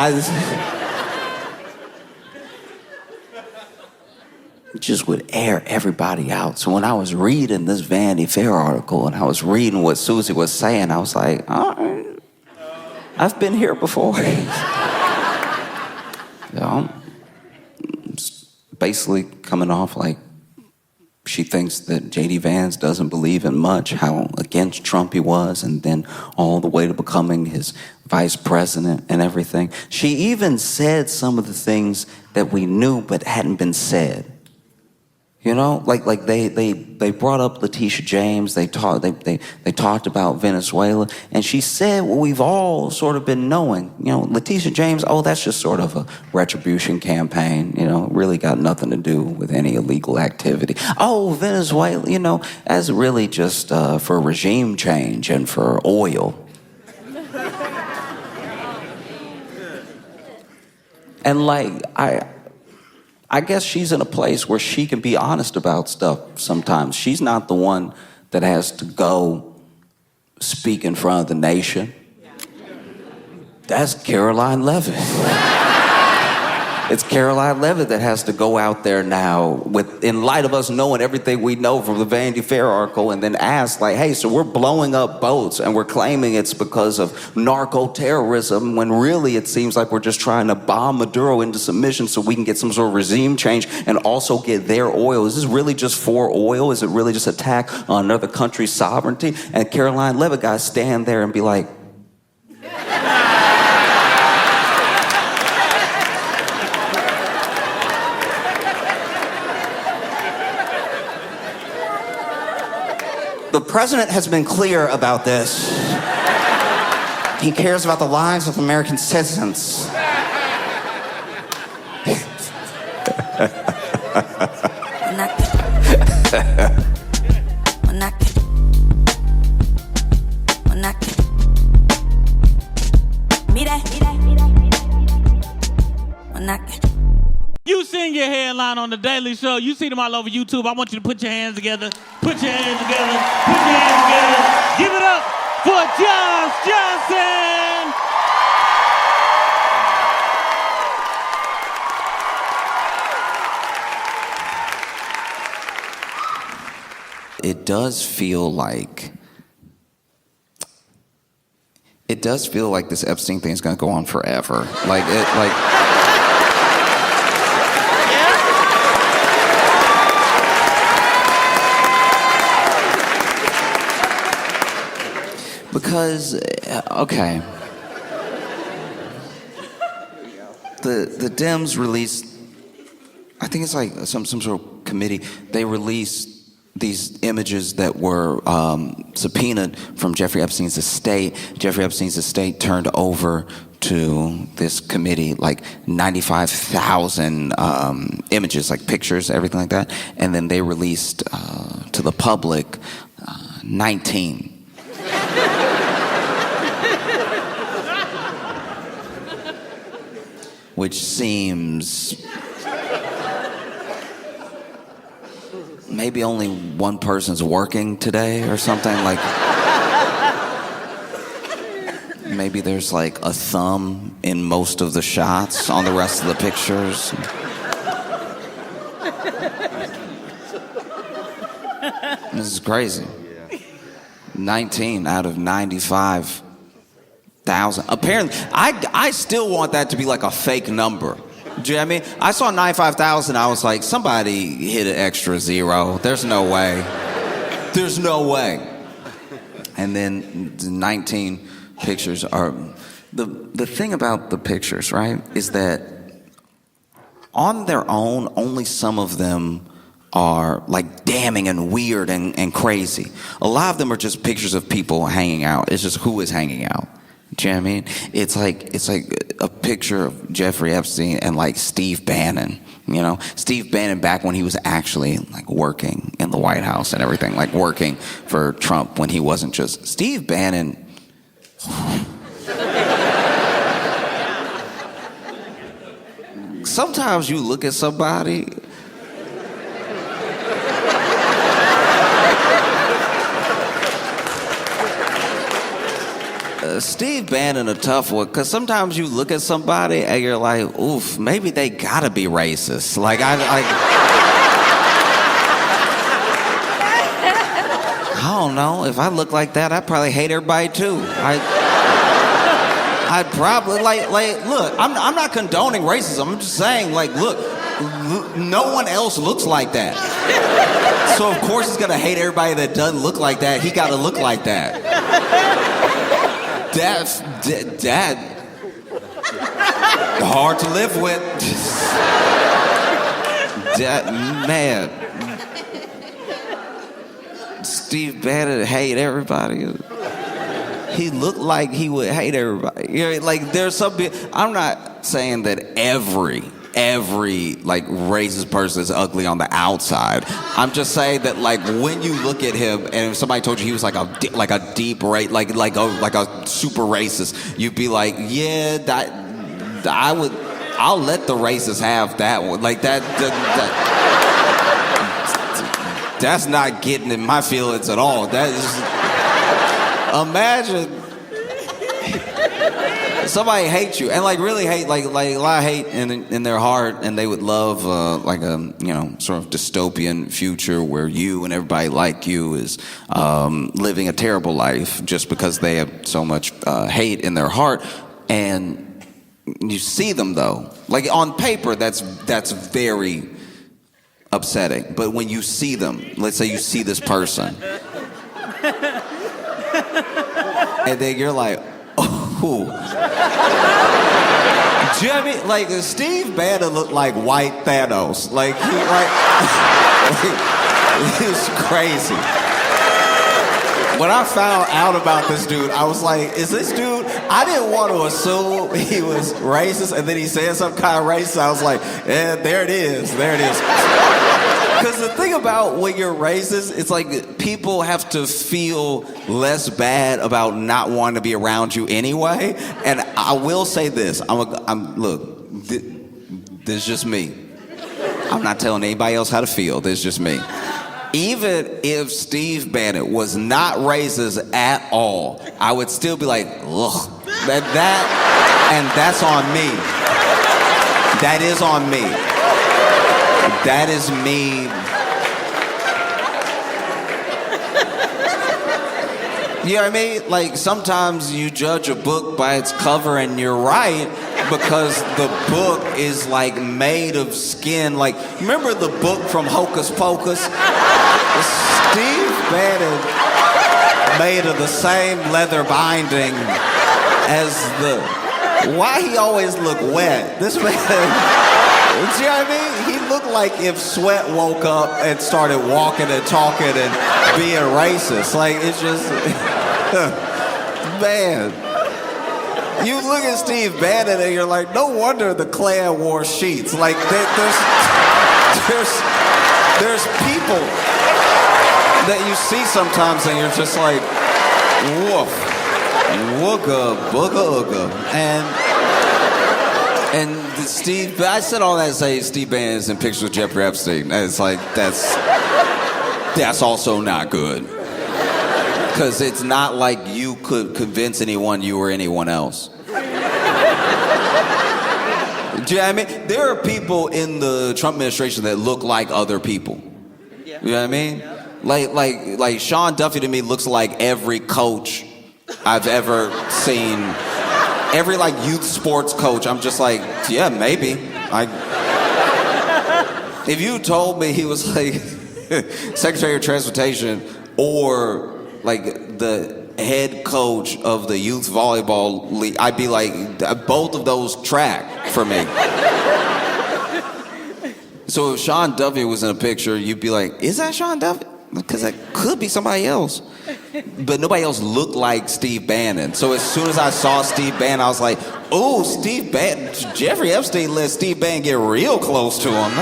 Speaker 2: Just would air everybody out. So when I was reading this Vanity Fair article and I was reading what Susie was saying, I was like, all right, I've been here before. Basically coming off like she thinks that J.D. Vance doesn't believe in much, how against Trump he was, and then all the way to becoming his vice president and everything. She even said some of the things that we knew but hadn't been said. You know, like they brought up Letitia James. They talked about Venezuela, and she said what we've all sort of been knowing. You know, Letitia James. Oh, that's just sort of a retribution campaign. You know, really got nothing to do with any illegal activity. Oh, Venezuela. You know, that's really just for regime change and for oil. And like I guess she's in a place where she can be honest about stuff sometimes. She's not the one that has to go speak in front of the nation. That's Caroline Leavitt. It's Caroline Leavitt that has to go out there now in light of us knowing everything we know from the Vanity Fair article and then ask like, hey, so we're blowing up boats and we're claiming it's because of narco-terrorism when really it seems like we're just trying to bomb Maduro into submission so we can get some sort of regime change and also get their oil. Is this really just for oil? Is it really just attack on another country's sovereignty? And Caroline Leavitt got to stand there and be like, the president has been clear about this. He cares about the lives of American citizens.
Speaker 1: You seen your headline on The Daily Show. You see them all over YouTube. I want you to put your hands together. Put your hands together. Put your hands together. Give it up for Josh Johnson.
Speaker 2: It does feel like this Epstein thing is going to go on forever. Because, okay, the Dems released, I think it's like some sort of committee, they released these images that were subpoenaed from Jeffrey Epstein's estate. Jeffrey Epstein's estate turned over to this committee like 95,000 images, like pictures, everything like that, and then they released to the public 19. Which seems maybe only one person's working today or something. Like maybe there's like a thumb in most of the shots on the rest of the pictures. This is crazy. 19 out of 95 Apparently, I still want that to be like a fake number. Do you know what I mean? I saw 95,000. I was like, somebody hit an extra zero. There's no way. There's no way. And then the 19 pictures are... The thing about the pictures, right, is that on their own, only some of them are like damning and weird and crazy. A lot of them are just pictures of people hanging out. It's just who is hanging out. Do you know what I mean? It's like a picture of Jeffrey Epstein and like Steve Bannon. You know, Steve Bannon back when he was actually like working in the White House and everything, like working for Trump when he wasn't just Steve Bannon. Sometimes you look at somebody. Steve Bannon a tough one, because sometimes you look at somebody and you're like, oof, maybe they gotta be racist. Like, I don't know. If I look like that, I'd probably hate everybody too. I'd probably, look, I'm not condoning racism. I'm just saying, like, look, no one else looks like that. So, of course, he's gonna hate everybody that doesn't look like that. He gotta look like that. That's hard to live with. Man. Steve Bannon hate everybody. He looked like he would hate everybody. You know, like there's some. I'm not saying that every like racist person is ugly on the outside. I'm just saying that like when you look at him and if somebody told you he was like a deep like a super racist, you'd be like, yeah, I'll let the racists have that one. Like that's not getting in my feelings at all. That is, imagine somebody hates you and like really hate like a lot of hate in their heart, and they would love like a sort of dystopian future where you and everybody like you is living a terrible life just because they have so much hate in their heart. And you see them though, like on paper that's very upsetting, but when you see them, let's say you see this person and then you're like, oh. Do you know what I mean? Like Steve Bannon looked like white Thanos. Like he was crazy. When I found out about this dude, I was like, is this dude? I didn't want to assume he was racist, and then he said some kind of racist. I was like, yeah, there it is. There it is. Because the thing about when you're racist, it's like people have to feel less bad about not wanting to be around you anyway. And I will say this: look, this is just me. I'm not telling anybody else how to feel. This is just me. Even if Steve Bannon was not racist at all, I would still be like, ugh, and that's on me. That is on me. That is me. You know what I mean? Like sometimes you judge a book by its cover and you're right because the book is like made of skin. Like, remember the book from Hocus Pocus? Steve Bannon made of the same leather binding as why he always look wet? This man, you know what I mean? He looked like if Sweat woke up and started walking and talking and being racist. Like, it's just, man. You look at Steve Bannon and you're like, no wonder the Klan wore sheets. Like, there's people that you see sometimes and you're just like, woof, wooga, booga, ooga. And Steve, I said all that to say Steve Bannon is in pictures with Jeffrey Epstein. It's like, that's also not good. Because it's not like you could convince anyone you were anyone else. Do you know what I mean? There are people in the Trump administration that look like other people. Yeah. You know what I mean? Yeah. Like Sean Duffy to me looks like every coach I've ever seen every like youth sports coach, I'm just like, yeah, maybe. If you told me he was like Secretary of Transportation or like the head coach of the youth volleyball league, I'd be like, both of those track for me. So if Sean Duffy was in a picture, you'd be like, is that Sean Duffy? Because that could be somebody else. But nobody else looked like Steve Bannon. So as soon as I saw Steve Bannon, I was like, oh, Steve Bannon. Jeffrey Epstein let Steve Bannon get real close to him.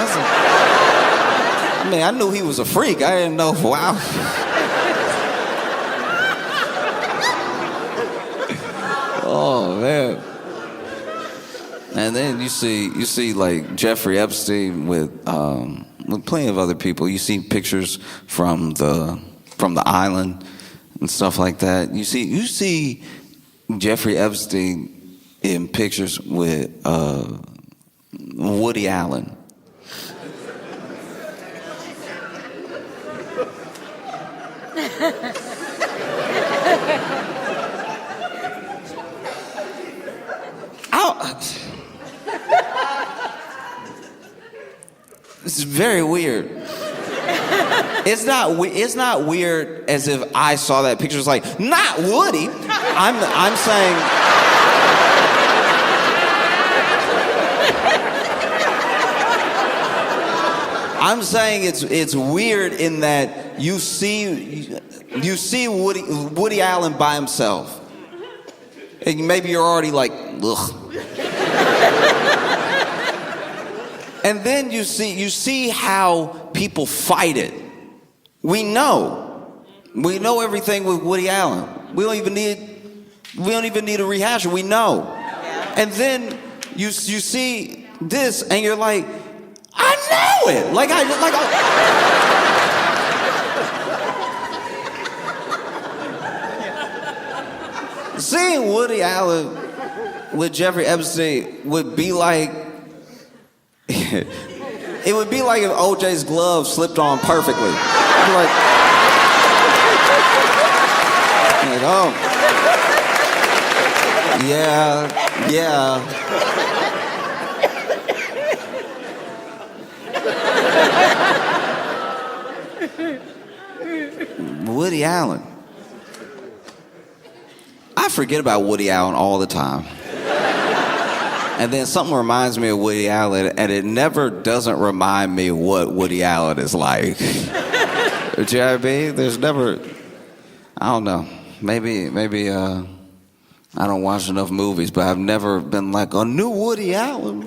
Speaker 2: I knew he was a freak. I didn't know, wow. Oh, man. And then you see like Jeffrey Epstein with plenty of other people. You see pictures from the island and stuff like that. You see Jeffrey Epstein in pictures with Woody Allen. This is very weird. It's not weird as if I saw that picture. It's like, not Woody. I'm saying. I'm saying it's weird in that you see Woody Allen by himself, and maybe you're already like, ugh. And then you see how people fight it. We know everything with Woody Allen. We don't even need a rehash. We know. And then you see this, and you're like, I know it. Seeing Woody Allen with Jeffrey Epstein would be like. It would be like if OJ's glove slipped on perfectly. Like, oh, yeah. Woody Allen. I forget about Woody Allen all the time. And then something reminds me of Woody Allen, and it never doesn't remind me what Woody Allen is like. Do you know what I mean? There's never, I don't know, maybe I don't watch enough movies, but I've never been like, a new Woody Allen.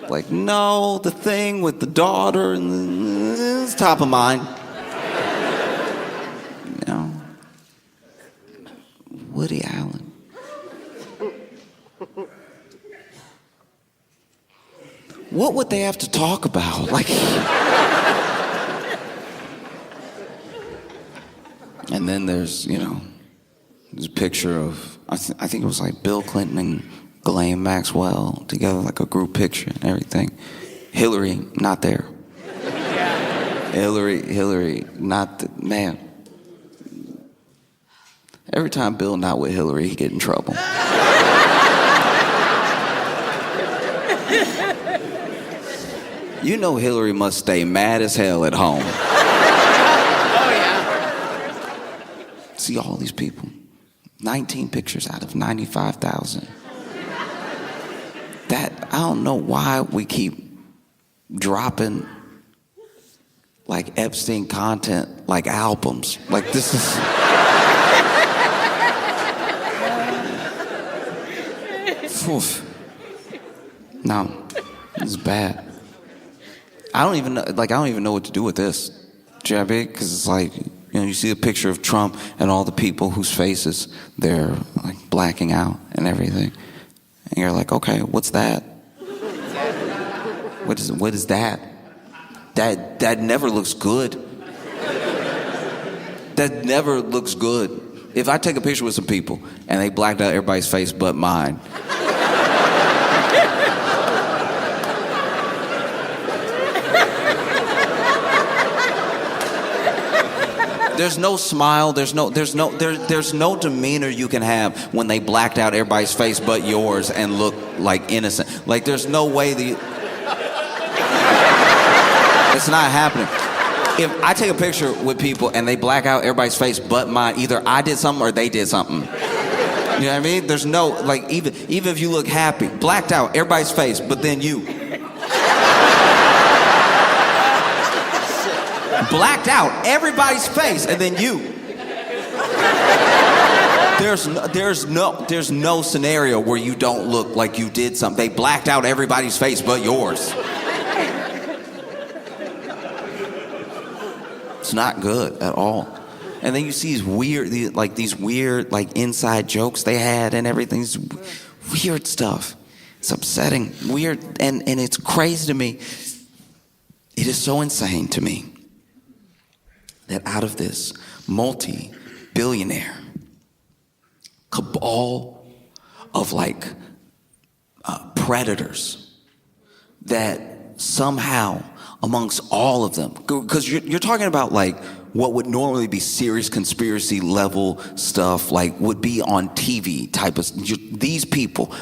Speaker 2: Like, no, the thing with the daughter, and it's top of mind. You know? Woody Allen. What would they have to talk about? Like, and then there's a picture of I think it was like Bill Clinton and Ghislaine Maxwell together, like a group picture and everything. Hillary not there. Hillary not the man. Every time Bill not with Hillary, he get in trouble. You know Hillary must stay mad as hell at home.
Speaker 3: Oh, yeah.
Speaker 2: See all these people. 19 pictures out of 95,000. I don't know why we keep dropping like Epstein content like albums. Like this is... Oof. No, this is bad. I don't even know what to do with this, Jabby, because it's like, you see a picture of Trump and all the people whose faces they're like blacking out and everything, and you're like, okay, what's that? What is that? That never looks good. That never looks good. If I take a picture with some people and they blacked out everybody's face but mine. There's no smile. There's no demeanor you can have when they blacked out everybody's face but yours and look like innocent. Like there's no way it's not happening. If I take a picture with people and they black out everybody's face but mine, either I did something or they did something. You know what I mean? There's no, like, even if you look happy, blacked out everybody's face, but then you. Blacked out everybody's face, and then you. There's no scenario where you don't look like you did something. They blacked out everybody's face but yours. It's not good at all. And then you see these weird inside jokes they had and everything. It's weird stuff. It's upsetting, weird, and it's crazy to me. It is so insane to me that out of this multi-billionaire cabal of predators, that somehow amongst all of them, because you're talking about what would normally be serious conspiracy level stuff, would be on TV type of, these people,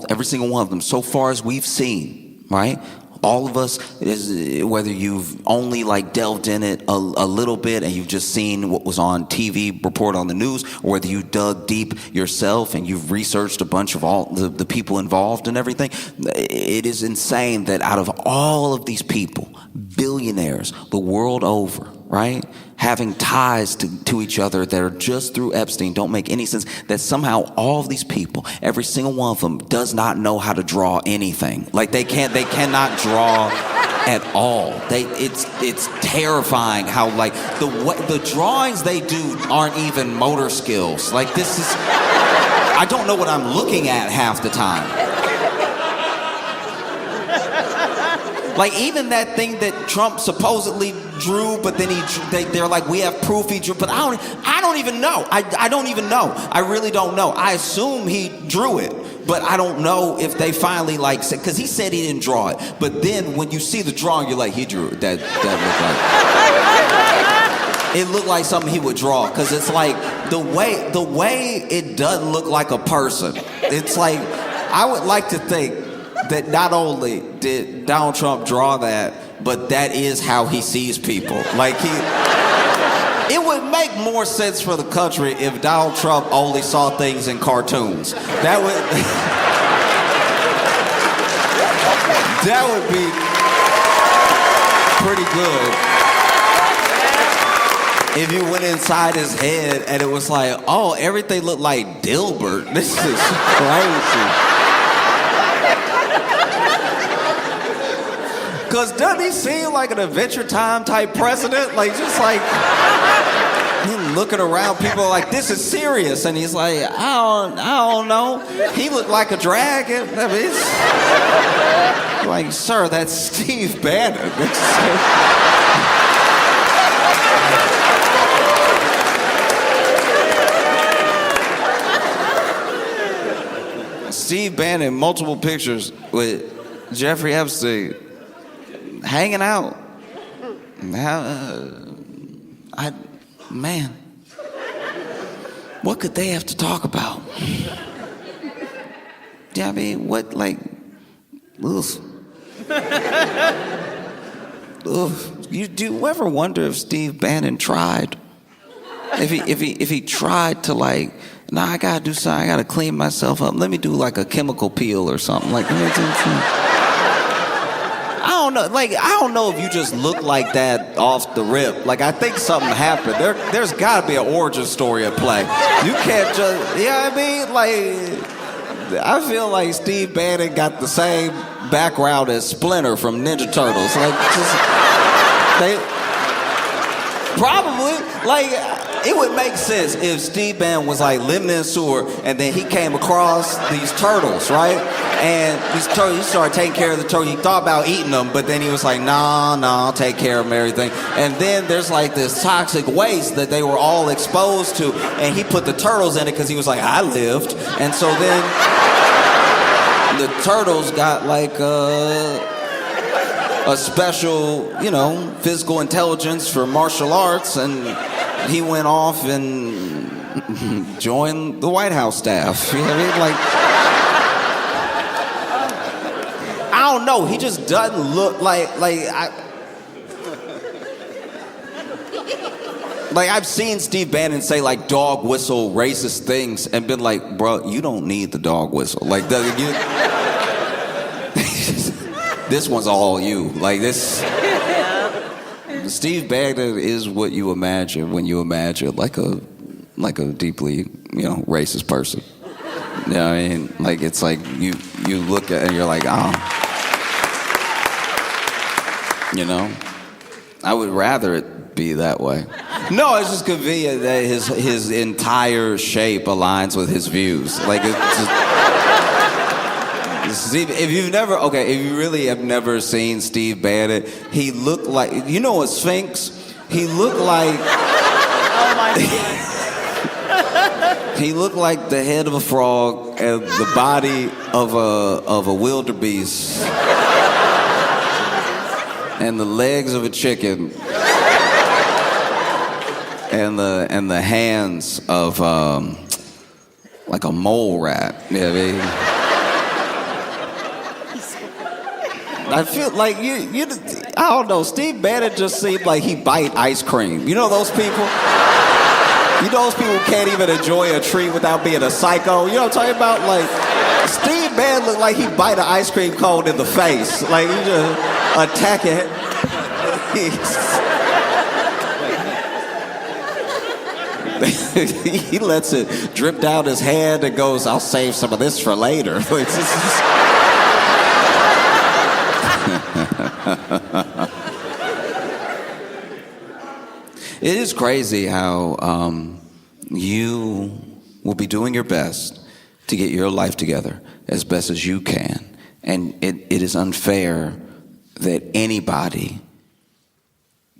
Speaker 2: every single one of them, so far as we've seen, right? All of us, whether you've only delved in it a little bit and you've just seen what was on TV reported on the news, or whether you dug deep yourself and you've researched a bunch of all the people involved and everything, it is insane that out of all of these people, billionaires the world over, right, having ties to each other that are just through Epstein, don't make any sense, that somehow all of these people, every single one of them, does not know how to draw anything. They cannot draw at all. It's terrifying how the drawings they do aren't even motor skills. I don't know what I'm looking at half the time. Even that thing that Trump supposedly drew, but then they're like, we have proof he drew, but I don't even know. I don't even know. I really don't know. I assume he drew it, but I don't know if they finally said, because he said he didn't draw it. But then when you see the drawing, you're like, he drew it. That looked like it looked like something he would draw, because it's the way it doesn't look like a person. It's I would like to think that not only did Donald Trump draw that, but that is how he sees people. It would make more sense for the country if Donald Trump only saw things in cartoons. That would be pretty good. If you went inside his head and it was oh, everything looked like Dilbert. This is crazy. Because doesn't he seem like an Adventure Time type president? Him looking around, people are like, this is serious. And he's like, I don't know. He looked like a dragon. I mean, it's sir, that's Steve Bannon. Steve Bannon, multiple pictures with Jeffrey Epstein. Hanging out. Man, what could they have to talk about? Yeah, I mean, what, oof. Oof. Do you ever wonder if Steve Bannon tried? If he tried to I gotta do something, I gotta clean myself up. Let me do a chemical peel or something. Let me do something. I don't know. I don't know if you just look like that off the rip. I think something happened. There's got to be an origin story at play. You can't just, I feel like Steve Bannon got the same background as Splinter from Ninja Turtles. Probably. It would make sense if Steve Bannon was living in a sewer and then he came across these turtles, right? And these turtles, he started taking care of the turtles. He thought about eating them, but then he was like, nah, I'll take care of them, everything. And then there's this toxic waste that they were all exposed to, and he put the turtles in it because he was like, I lived. And so then the turtles got a special, physical intelligence for martial arts, and he went off and joined the White House staff. You know what I mean? Like, I don't know. He just doesn't look like I've seen Steve Bannon say like dog whistle racist things and been like, bro, you don't need the dog whistle. Like, this one's all you. Like this. Steve Bannon is what you imagine when you imagine like a deeply, racist person. You know what I mean? Like it's like you look at it and you're like, I would rather it be that way. No, it's just convenient that his entire shape aligns with his views. Like it's just, if you really have never seen Steve Bannon, he looked like, a Sphinx? He looked like...
Speaker 3: Oh my God.
Speaker 2: He looked like the head of a frog and the body of a wildebeest. And the legs of a chicken. And the hands of like a mole rat. You know what I mean? I feel like I don't know, Steve Bannon just seemed like he bite ice cream. You know those people? You know those people who can't even enjoy a treat without being a psycho? You know what I'm talking about? Like, Steve Bannon looked like he bite an ice cream cone in the face. Like, he just attack it. He lets it drip down his hand and goes, I'll save some of this for later. It is crazy how you will be doing your best to get your life together as best as you can. And it is unfair that anybody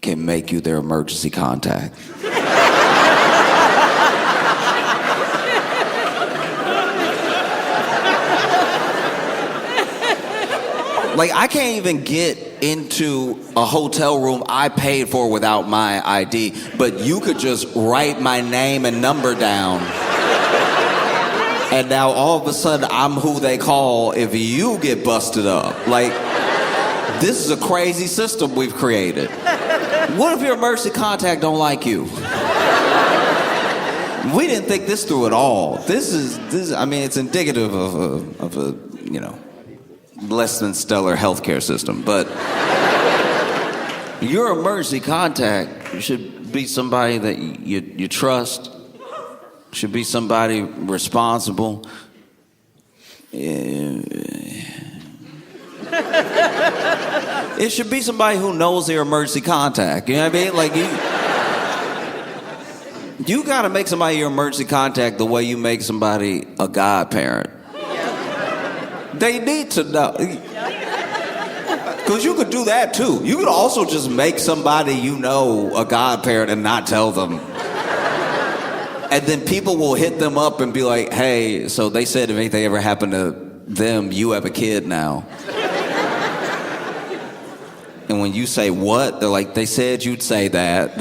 Speaker 2: can make you their emergency contact. Like, I can't even get into a hotel room I paid for without my ID, but you could just write my name and number down. And now all of a sudden, I'm who they call if you get busted up. Like, this is a crazy system we've created. What if your emergency contact don't like you? We didn't think this through at all. This is it's indicative of a less than stellar healthcare system, but your emergency contact should be somebody that you trust, should be somebody responsible. It should be somebody who knows their emergency contact. You know what I mean? Like you gotta make somebody your emergency contact the way you make somebody a godparent. They need to know. Because you could do that too. You could also just make somebody a godparent and not tell them. And then people will hit them up and be like, hey, so they said if anything ever happened to them, you have a kid now. And when you say what, they're like, they said you'd say that.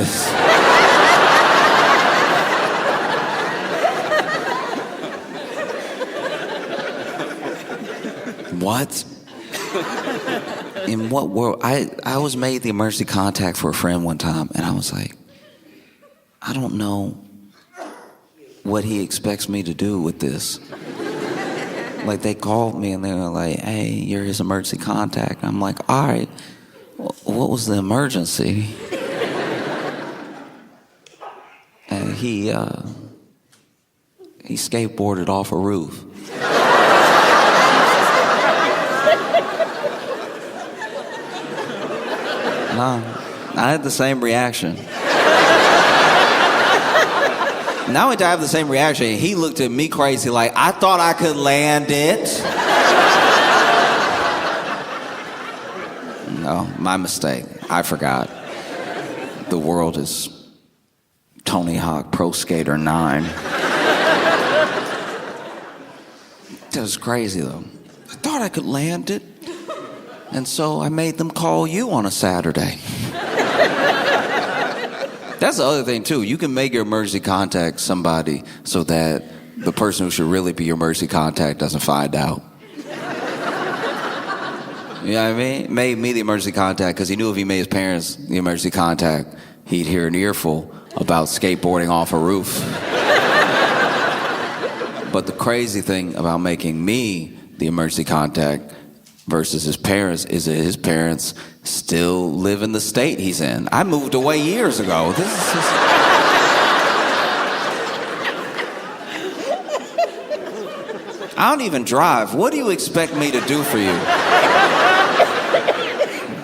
Speaker 2: What? In what world? I was made the emergency contact for a friend one time, and I was like, I don't know what he expects me to do with this. Like, they called me and they were like, hey, you're his emergency contact. I'm like, all right, what was the emergency? And he skateboarded off a roof. No, I had the same reaction. Not only did I have the same reaction, he looked at me crazy like, I thought I could land it. No, my mistake. I forgot. The world is Tony Hawk Pro Skater 9. That was crazy, though. I thought I could land it. And so I made them call you on a Saturday. That's the other thing too. You can make your emergency contact somebody so that the person who should really be your emergency contact doesn't find out. You know what I mean? Made me the emergency contact because he knew if he made his parents the emergency contact, he'd hear an earful about skateboarding off a roof. But the crazy thing about making me the emergency contact versus his parents is that his parents still live in the state he's in. I moved away years ago. This is just... I don't even drive. What do you expect me to do for you?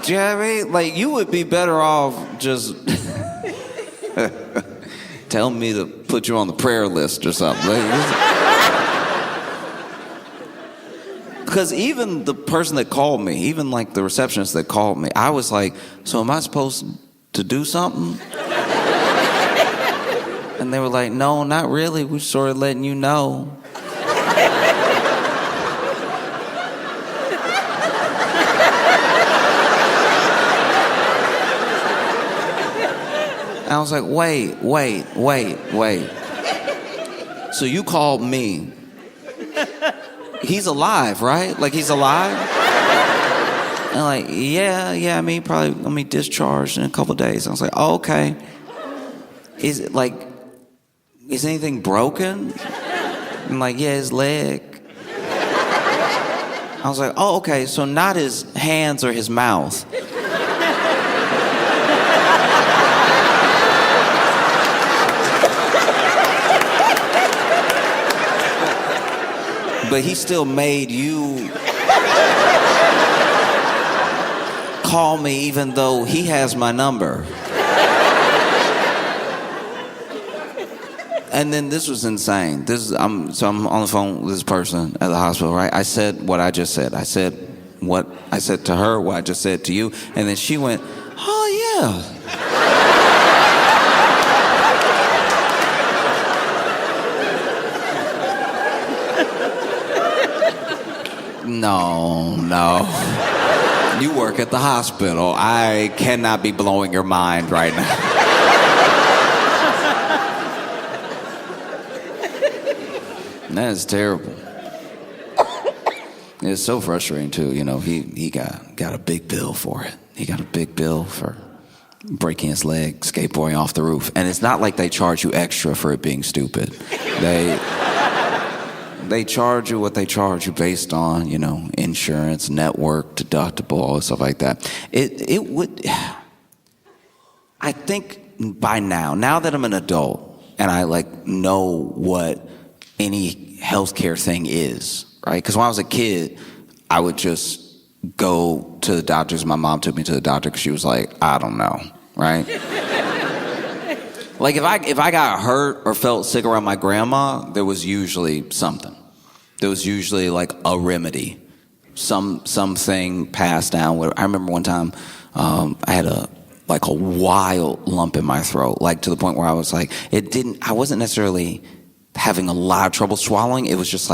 Speaker 2: Do you know what I mean? Like, you would be better off just telling me to put you on the prayer list or something. Because even the person that called me, even like the receptionist that called me, I was like, so am I supposed to do something? And they were like, no, not really. We're sort of letting you know. I was like, wait. So you called me. He's alive, right? Like, he's alive? And like, yeah, I mean, probably gonna be discharged in a couple days. I was like, oh, okay. Is anything broken? I'm like, yeah, his leg. I was like, oh, okay, so not his hands or his mouth. But he still made you call me even though he has my number. And then this was insane. I'm on the phone with this person at the hospital, right? I said what I just said. I said what I said to her, what I just said to you. And then she went, oh, yeah. No. You work at the hospital. I cannot be blowing your mind right now. That is terrible. It's so frustrating too. You know, he got a big bill for it. He got a big bill for breaking his leg, skateboarding off the roof. And it's not like they charge you extra for it being stupid. They charge you what they charge you based on, you know, insurance, network, deductible, stuff like that. It would, I think by now that I'm an adult and I like know what any healthcare thing is, right? Because when I was a kid, I would just go to the doctors. My mom took me to the doctor because she was like, I don't know, right? Like if I got hurt or felt sick around my grandma, there was usually something. There was usually like a remedy, something passed down. I remember one time I had a wild lump in my throat, like to the point where I was like, I wasn't necessarily having a lot of trouble swallowing. It was just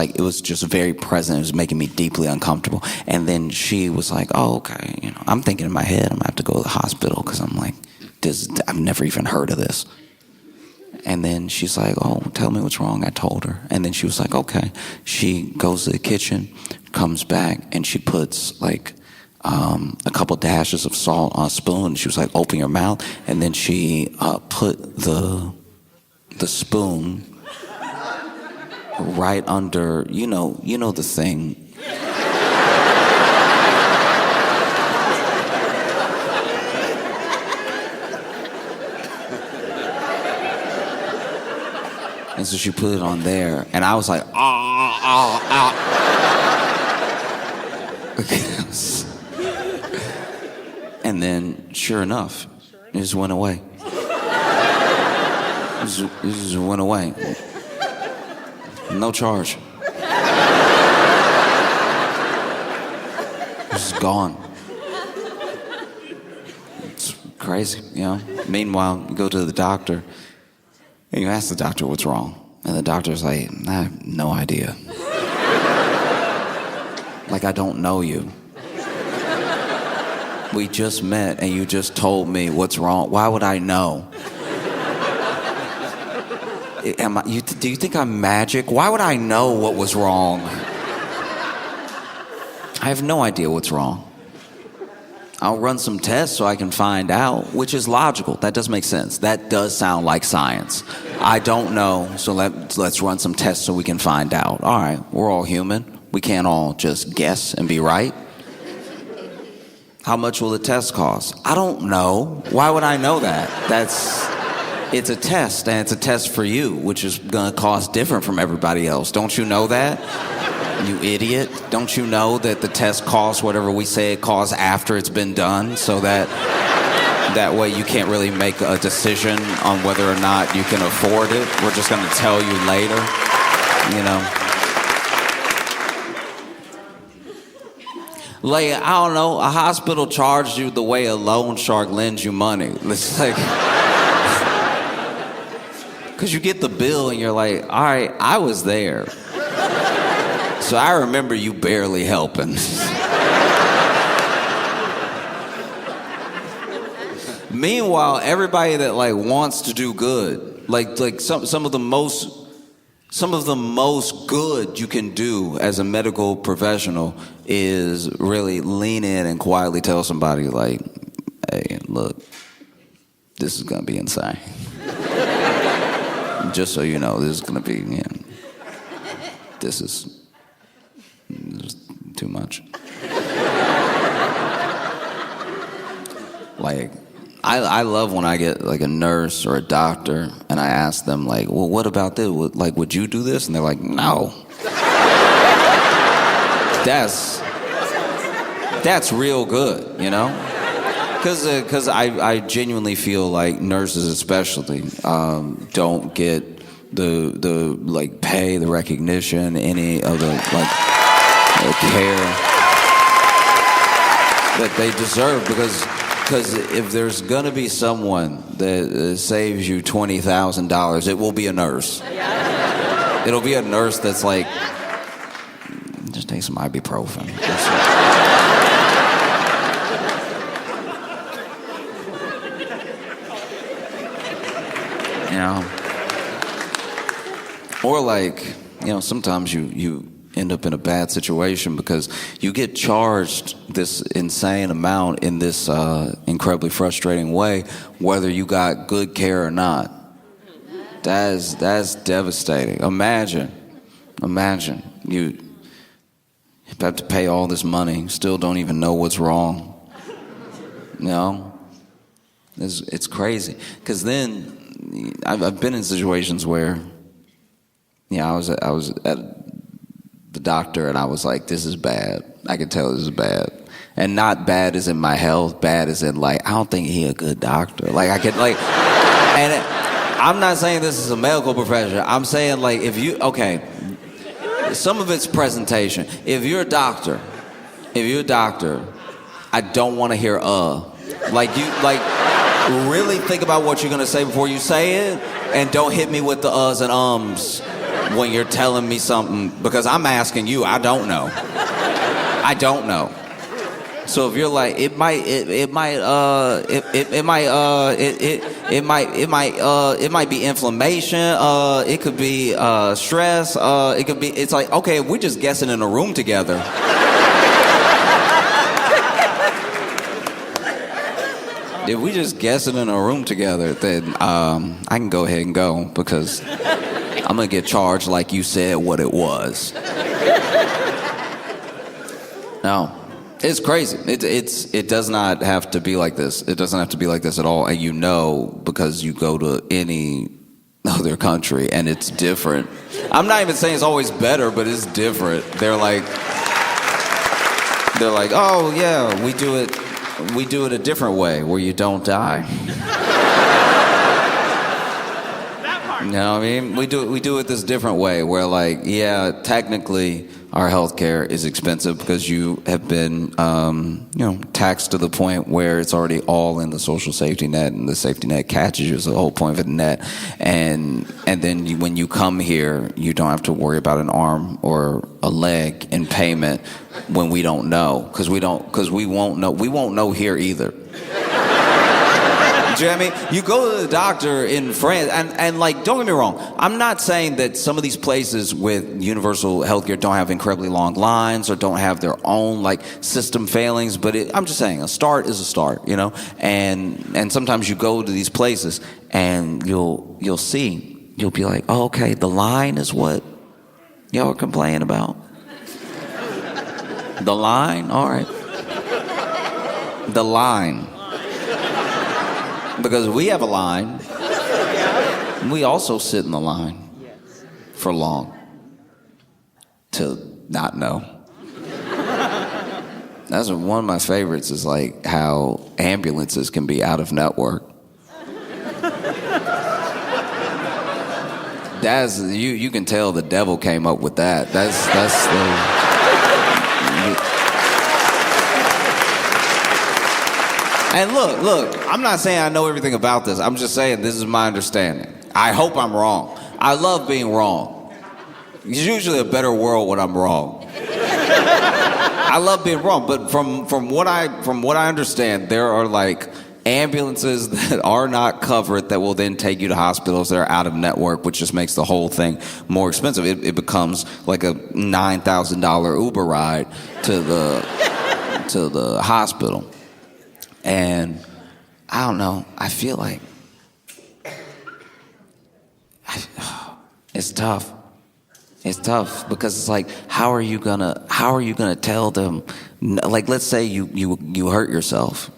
Speaker 2: very present. It was making me deeply uncomfortable. And then she was like, oh, okay. You know, I'm thinking in my head, I'm gonna have to go to the hospital because I'm like, I've never even heard of this. And then she's like, oh, tell me what's wrong. I told her. And then she was like, okay. She goes to the kitchen, comes back, and she puts like a couple dashes of salt on a spoon. She was like, open your mouth. And then she put the spoon right under, you know the thing. And so she put it on there, and I was like, And then, sure enough, it just went away. It just went away. No charge. It's just gone. It's crazy, you know? Meanwhile, you go to the doctor, and you ask the doctor what's wrong. And the doctor's like, I have no idea. Like, I don't know you. We just met and you just told me what's wrong. Why would I know? Do you think I'm magic? Why would I know what was wrong? I have no idea what's wrong. I'll run some tests so I can find out, which is logical. That does make sense. That does sound like science. I don't know, so let's run some tests so we can find out. All right, we're all human. We can't all just guess and be right. How much will the test cost? I don't know. Why would I know that? It's a test, and it's a test for you, which is gonna cost different from everybody else. Don't you know that? You idiot. Don't you know that the test costs whatever we say it costs after it's been done, so that way you can't really make a decision on whether or not you can afford it. We're just gonna tell you later, you know. Like, I don't know, a hospital charged you the way a loan shark lends you money. It's like, because you get the bill and you're like, all right, I was there. So I remember you barely helping. Meanwhile, everybody that like wants to do good, like some of the most good you can do as a medical professional is really lean in and quietly tell somebody like, hey, look, this is gonna be insane. Just so you know, this is gonna be, this is too much. Like, I love when I get like a nurse or a doctor and I ask them like, well, what about this? Like, would you do this? And they're like, no. That's real good, you know? Because I genuinely feel like nurses especially don't get the like pay, the recognition, any of the like care that they deserve, because if there's gonna be someone that saves you $20,000, it will be a nurse. It'll be a nurse that's like, just take some ibuprofen. You know? Or like, sometimes you end up in a bad situation because you get charged this insane amount in this incredibly frustrating way, whether you got good care or not. That's devastating. Imagine you have to pay all this money, still don't even know what's wrong. It's crazy. Because then I've been in situations where I was at the doctor and I was like, this is bad. I can tell this is bad. And not bad as in my health, bad as in like, I don't think he a good doctor. Like I could like, I'm not saying this is a medical profession. I'm saying like some of it's presentation. If you're a doctor, I don't want to hear really think about what you're gonna say before you say it, and don't hit me with the uhs and ums when you're telling me something, because I'm asking you, I don't know. So if you're like, it might be inflammation, it could be stress, it's like, okay, we're just guessing in a room together. If we just guessing in a room together, then I can go ahead and go, because I'm gonna get charged like you said what it was. No, it's crazy. It does not have to be like this. It doesn't have to be like this at all. And because you go to any other country and it's different. I'm not even saying it's always better, but it's different. They're like, oh yeah, we do it a different way where you don't die. You know what I mean? We do it this different way where like, yeah, technically our healthcare is expensive because you have been, taxed to the point where it's already all in the social safety net, and the safety net catches you. It's the whole point of the net. And then when you come here, you don't have to worry about an arm or a leg in payment when we don't know, because we won't know here either. you know what I mean? You go to the doctor in France, and like, don't get me wrong, I'm not saying that some of these places with universal healthcare don't have incredibly long lines or don't have their own like system failings, but I'm just saying a start is a start, you know? And sometimes you go to these places and you'll be like, oh, okay, the line is what y'all are complaining about. The line? All right. The line. Because we have a line. We also sit in the line for long to not know. That's one of my favorites is like how ambulances can be out of network. That's you can tell the devil came up with that. That's the And look, I'm not saying I know everything about this. I'm just saying this is my understanding. I hope I'm wrong. I love being wrong. It's usually a better world when I'm wrong. I love being wrong, but from what I understand, there are like ambulances that are not covered that will then take you to hospitals that are out of network, which just makes the whole thing more expensive. It becomes like a $9,000 Uber ride to the hospital. And I don't know, I feel like it's tough. It's tough because it's like, how are you gonna tell them? Like, let's say you hurt yourself.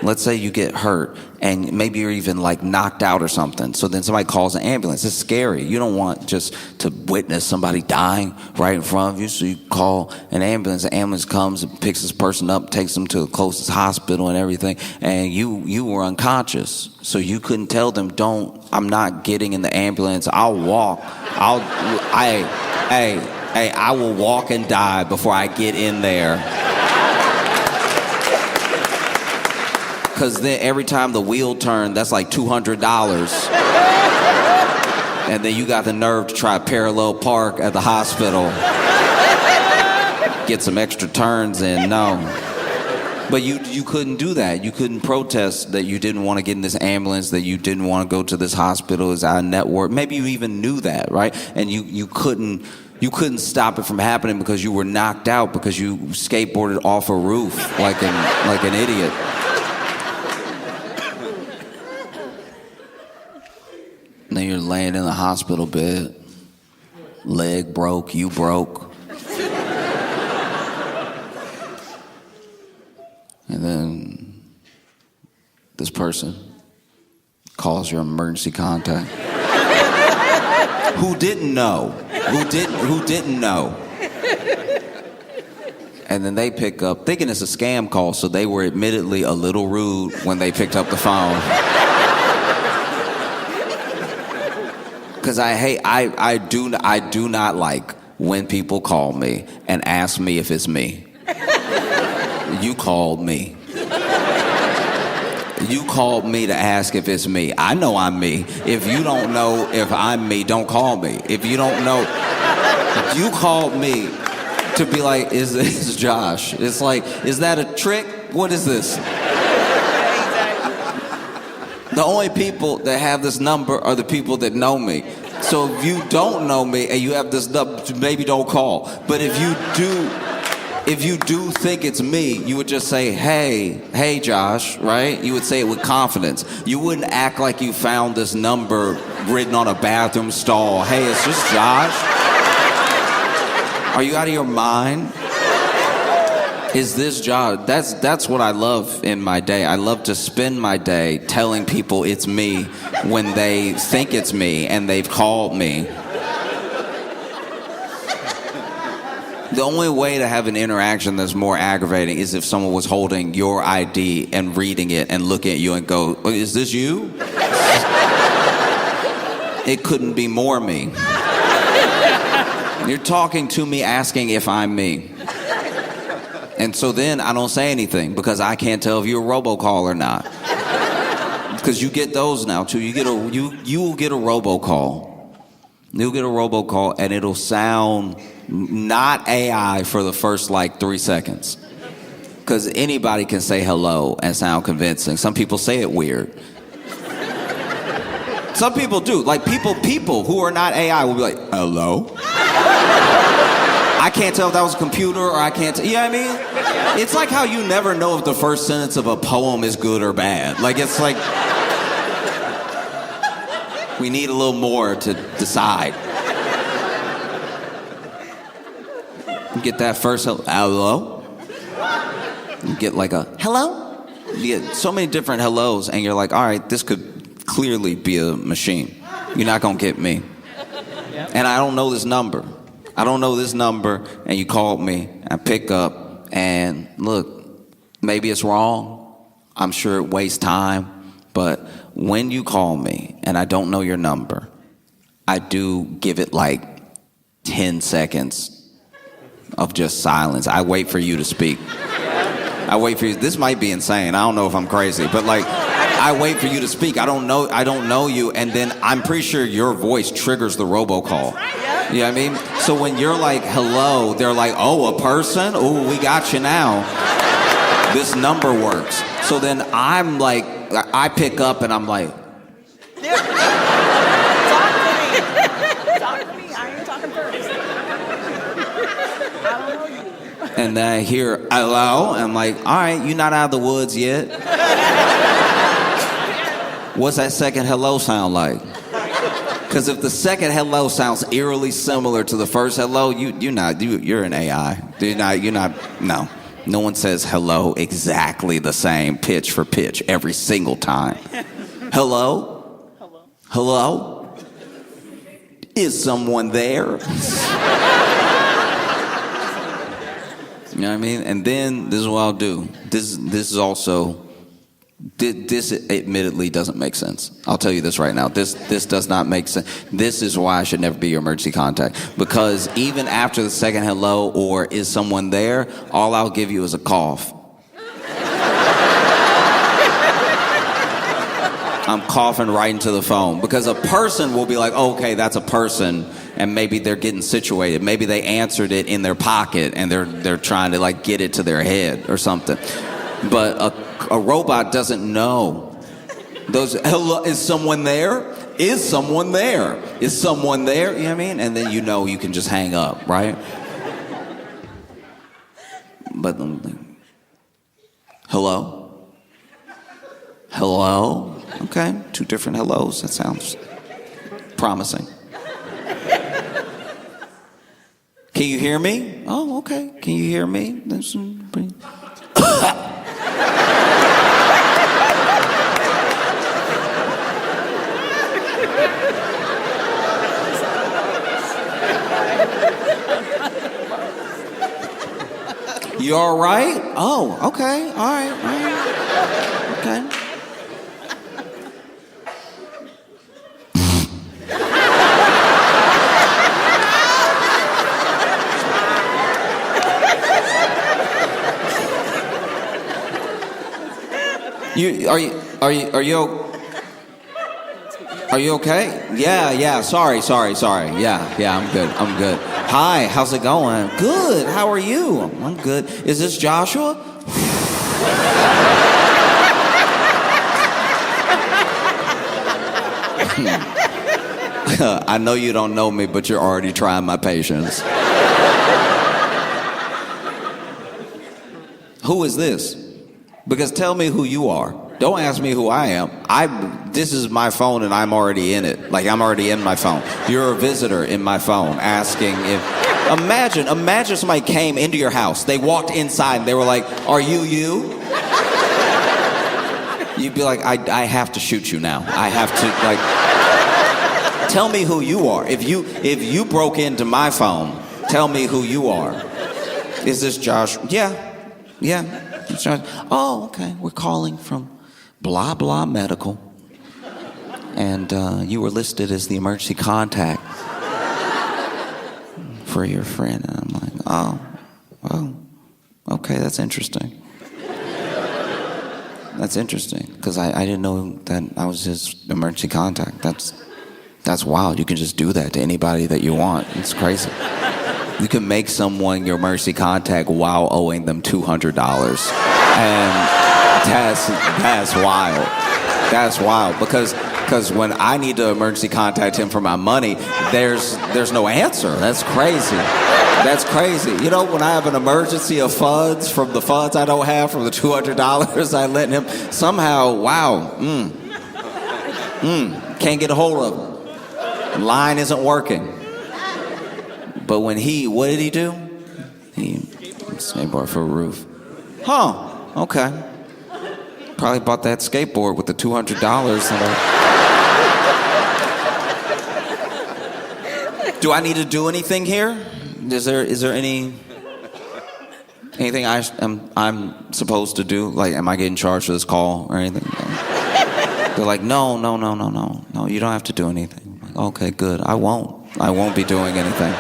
Speaker 2: Let's say you get hurt and maybe you're even like knocked out or something. So then somebody calls an ambulance. It's scary. You don't want just to witness somebody dying right in front of you. So you call an ambulance. The ambulance comes and picks this person up, takes them to the closest hospital and everything. And you were unconscious. So you couldn't tell them, I'm not getting in the ambulance. I'll walk. I will walk and die before I get in there. Because then every time the wheel turned, that's like $200. And then you got the nerve to try parallel park at the hospital. Get some extra turns in. No. But you couldn't do that. You couldn't protest that you didn't want to get in this ambulance, that you didn't want to go to this hospital, it's out of network. Maybe you even knew that, right? And you couldn't stop it from happening because you were knocked out because you skateboarded off a roof like an idiot. And then you're laying in the hospital bed, leg broke, you broke. And then this person calls your emergency contact. Who didn't know? Who didn't know? And then they pick up, thinking it's a scam call, so they were admittedly a little rude when they picked up the phone. Because I do not like when people call me and ask me if it's me. You called me. You called me to ask if it's me. I know I'm me. If you don't know if I'm me, don't call me. If you don't know, you called me to be like, is this Josh? It's like, is that a trick? What is this? The only people that have this number are the people that know me. So if you don't know me and you have this number, maybe don't call. But if you do think it's me, you would just say, hey Josh, right? You would say it with confidence. You wouldn't act like you found this number written on a bathroom stall. Hey, it's just Josh. Are you out of your mind? Is this Josh? That's what I love in my day. I love to spend my day telling people it's me when they think it's me and they've called me. The only way to have an interaction that's more aggravating is if someone was holding your ID and reading it and looking at you and go, is this you? It couldn't be more me. You're talking to me asking if I'm me. And so then I don't say anything because I can't tell if you're a robocall or not. Because you get those now too. You will get a robocall. You'll get a robocall and it'll sound not AI for the first like 3 seconds. Because anybody can say hello and sound convincing. Some people say it weird. Some people do. Like people who are not AI will be like, hello? I can't tell if that was a computer or I can't you know what I mean? It's like how you never know if the first sentence of a poem is good or bad. Like, it's like, we need a little more to decide. You get that first hello? You get like a hello? You get so many different hellos, and you're like, all right, this could clearly be a machine. You're not gonna get me. And I don't know this number. I don't know this number, and you called me. I pick up, and look, maybe it's wrong. I'm sure it wastes time. But when you call me, and I don't know your number, I do give it like 10 seconds of just silence. I wait for you to speak. I wait for you. This might be insane. I don't know if I'm crazy, but like, I wait for you to speak. I don't know you, and then I'm pretty sure your voice triggers the robocall. You know what I mean? So when you're like, hello, they're like, oh, a person? Oh, we got you now. This number works. So then I'm like, I pick up and I'm like,
Speaker 3: Talk to me. I ain't talking first. I don't know you.
Speaker 2: and then I hear, hello? And I'm like, all right, you're not out of the woods yet. What's that second hello sound like? Because if the second hello sounds eerily similar to the first hello, you're an AI. You're not, no. No one says hello exactly the same pitch for pitch every single time. Hello?
Speaker 3: Hello.
Speaker 2: Hello? Is someone there? You know what I mean? And then this is what I'll do. This is also, this admittedly doesn't make sense. I'll tell you this right now. This does not make sense. This is why I should never be your emergency contact. Because even after the second hello or is someone there, all I'll give you is a cough. I'm coughing right into the phone. Because a person will be like, oh, okay, that's a person. And maybe they're getting situated. Maybe they answered it in their pocket and they're trying to like get it to their head or something. But a robot doesn't know. Hello, is someone there? Is someone there? Is someone there? You know what I mean? And then you can just hang up, right? But hello? Hello? Okay, 2 different hellos. That sounds promising. Can you hear me? Oh, okay. Can you hear me? That's pretty... You all right? Oh, okay. All right. Okay. Are you okay? Yeah. Sorry. Yeah, I'm good. Hi, how's it going? Good. How are you? I'm good. Is this Joshua? I know you don't know me, but you're already trying my patience. Who is this? Because tell me who you are. Don't ask me who I am. This is my phone and I'm already in it. Like, I'm already in my phone. You're a visitor in my phone asking if... Imagine somebody came into your house. They walked inside and they were like, are you? You'd be like, I have to shoot you now. I have to, like... Tell me who you are. If you broke into my phone, tell me who you are. Is this Josh? Yeah. Oh, okay. We're calling from blah, blah medical. And you were listed as the emergency contact for your friend. And I'm like, oh, okay, that's interesting. That's interesting, because I didn't know that I was his emergency contact. That's wild. You can just do that to anybody that you want. It's crazy. You can make someone your emergency contact while owing them $200. And that's wild. That's wild. Because Because when I need to emergency contact him for my money, there's no answer. That's crazy. That's crazy. You know, when I have an emergency of funds from the funds I don't have, from the $200 I lent him, somehow, wow, can't get a hold of him. Line isn't working. But when what did he do? He skateboarded for a roof. Huh, okay. Probably bought that skateboard with the $200 Do I need to do anything here? Is there anything I'm supposed to do? Like, am I getting charged for this call or anything? They're like, no, you don't have to do anything. I'm like, okay, good. I won't be doing anything.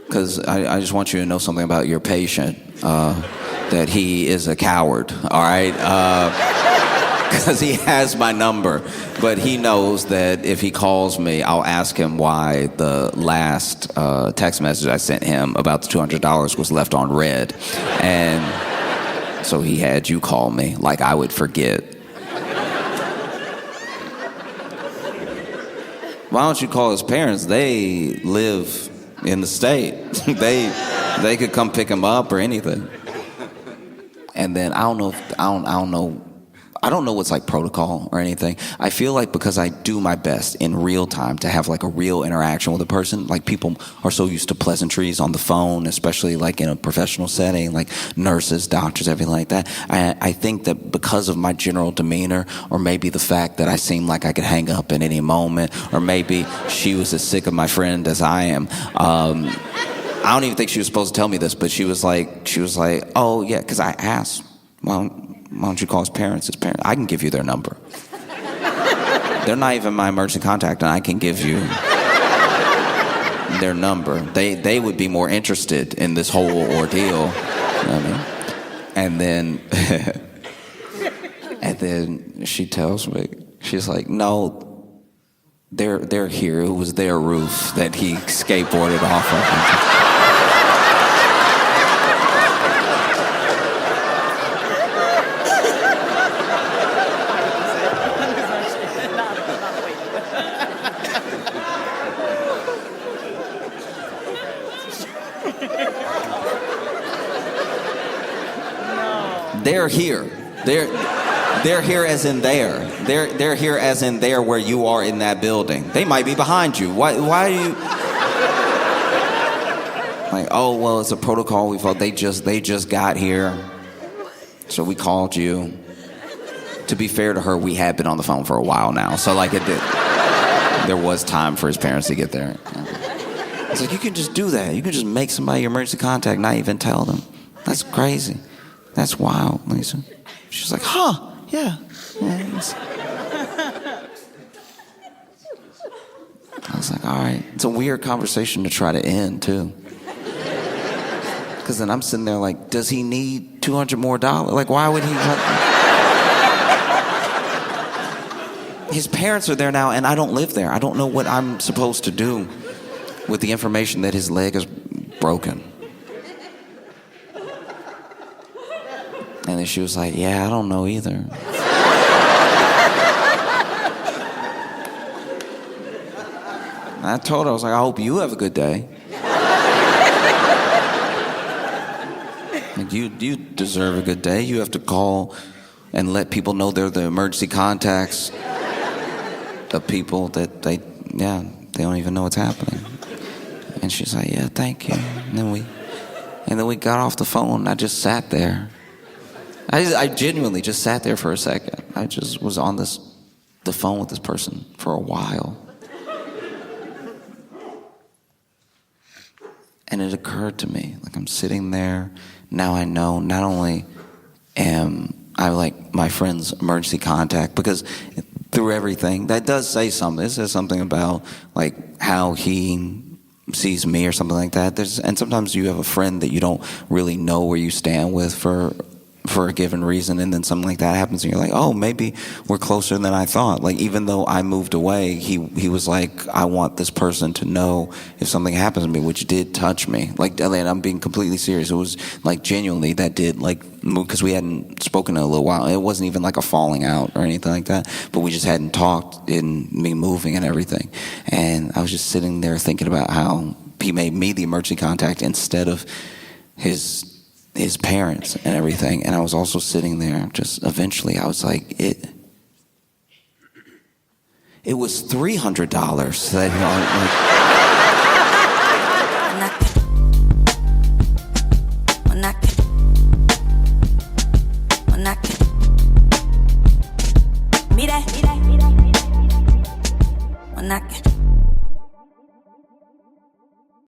Speaker 2: Because I just want you to know something about your patient, that he is a coward, all right? Because he has my number, but he knows that if he calls me, I'll ask him why the last text message I sent him about the $200 was left on red. And so he had you call me like I would forget. Why don't you call his parents? They live in the state. They could come pick him up or anything. And then I don't know what's like protocol or anything. I feel like because I do my best in real time to have like a real interaction with a person, like people are so used to pleasantries on the phone, especially like in a professional setting, like nurses, doctors, everything like that. I think that because of my general demeanor, or maybe the fact that I seem like I could hang up at any moment, or maybe she was as sick of my friend as I am. I don't even think she was supposed to tell me this, but she was like, oh yeah, because I asked, well, why don't you call his parents? I can give you their number. They're not even my emergency contact, and I can give you their number. They would be more interested in this whole ordeal. You know what I mean? And then she tells me, she's like, no, they're here. It was their roof that he skateboarded off of. They're here. They're here as in there. They're here as in there where you are in that building. They might be behind you. Why do you? Like, oh well, it's a protocol. We thought they just got here, so we called you. To be fair to her, we had been on the phone for a while now, so like there was time for his parents to get there. It's like, you can just do that. You can just make somebody your emergency contact, not even tell them. That's crazy. That's wild, Lisa. She's like, huh, yeah. I was like, all right. It's a weird conversation to try to end, too. Because then I'm sitting there like, does he need $200 more? Like, why would he? His parents are there now, and I don't live there. I don't know what I'm supposed to do with the information that his leg is broken. And then she was like, yeah, I don't know either. I told her, I was like, I hope you have a good day. Like, you deserve a good day. You have to call and let people know they're the emergency contacts of people that they don't even know what's happening. And she's like, yeah, thank you. And then we got off the phone, and I just sat there. I genuinely just sat there for a second. I just was on the phone with this person for a while. And it occurred to me, like, I'm sitting there, now I know not only am I like my friend's emergency contact, because through everything, that does say something. It says something about like how he sees me or something like that. And sometimes you have a friend that you don't really know where you stand with for for a given reason, and then something like that happens, and you're like, oh, maybe we're closer than I thought. Like, even though I moved away, he was like, I want this person to know if something happens to me, which did touch me. Like, and I'm being completely serious. It was like genuinely that did, like, because we hadn't spoken in a little while. It wasn't even like a falling out or anything like that, but we just hadn't talked in me moving and everything. And I was just sitting there thinking about how he made me the emergency contact instead of his parents and everything. And I was also sitting there, just eventually I was like, it was $300 that
Speaker 4: When I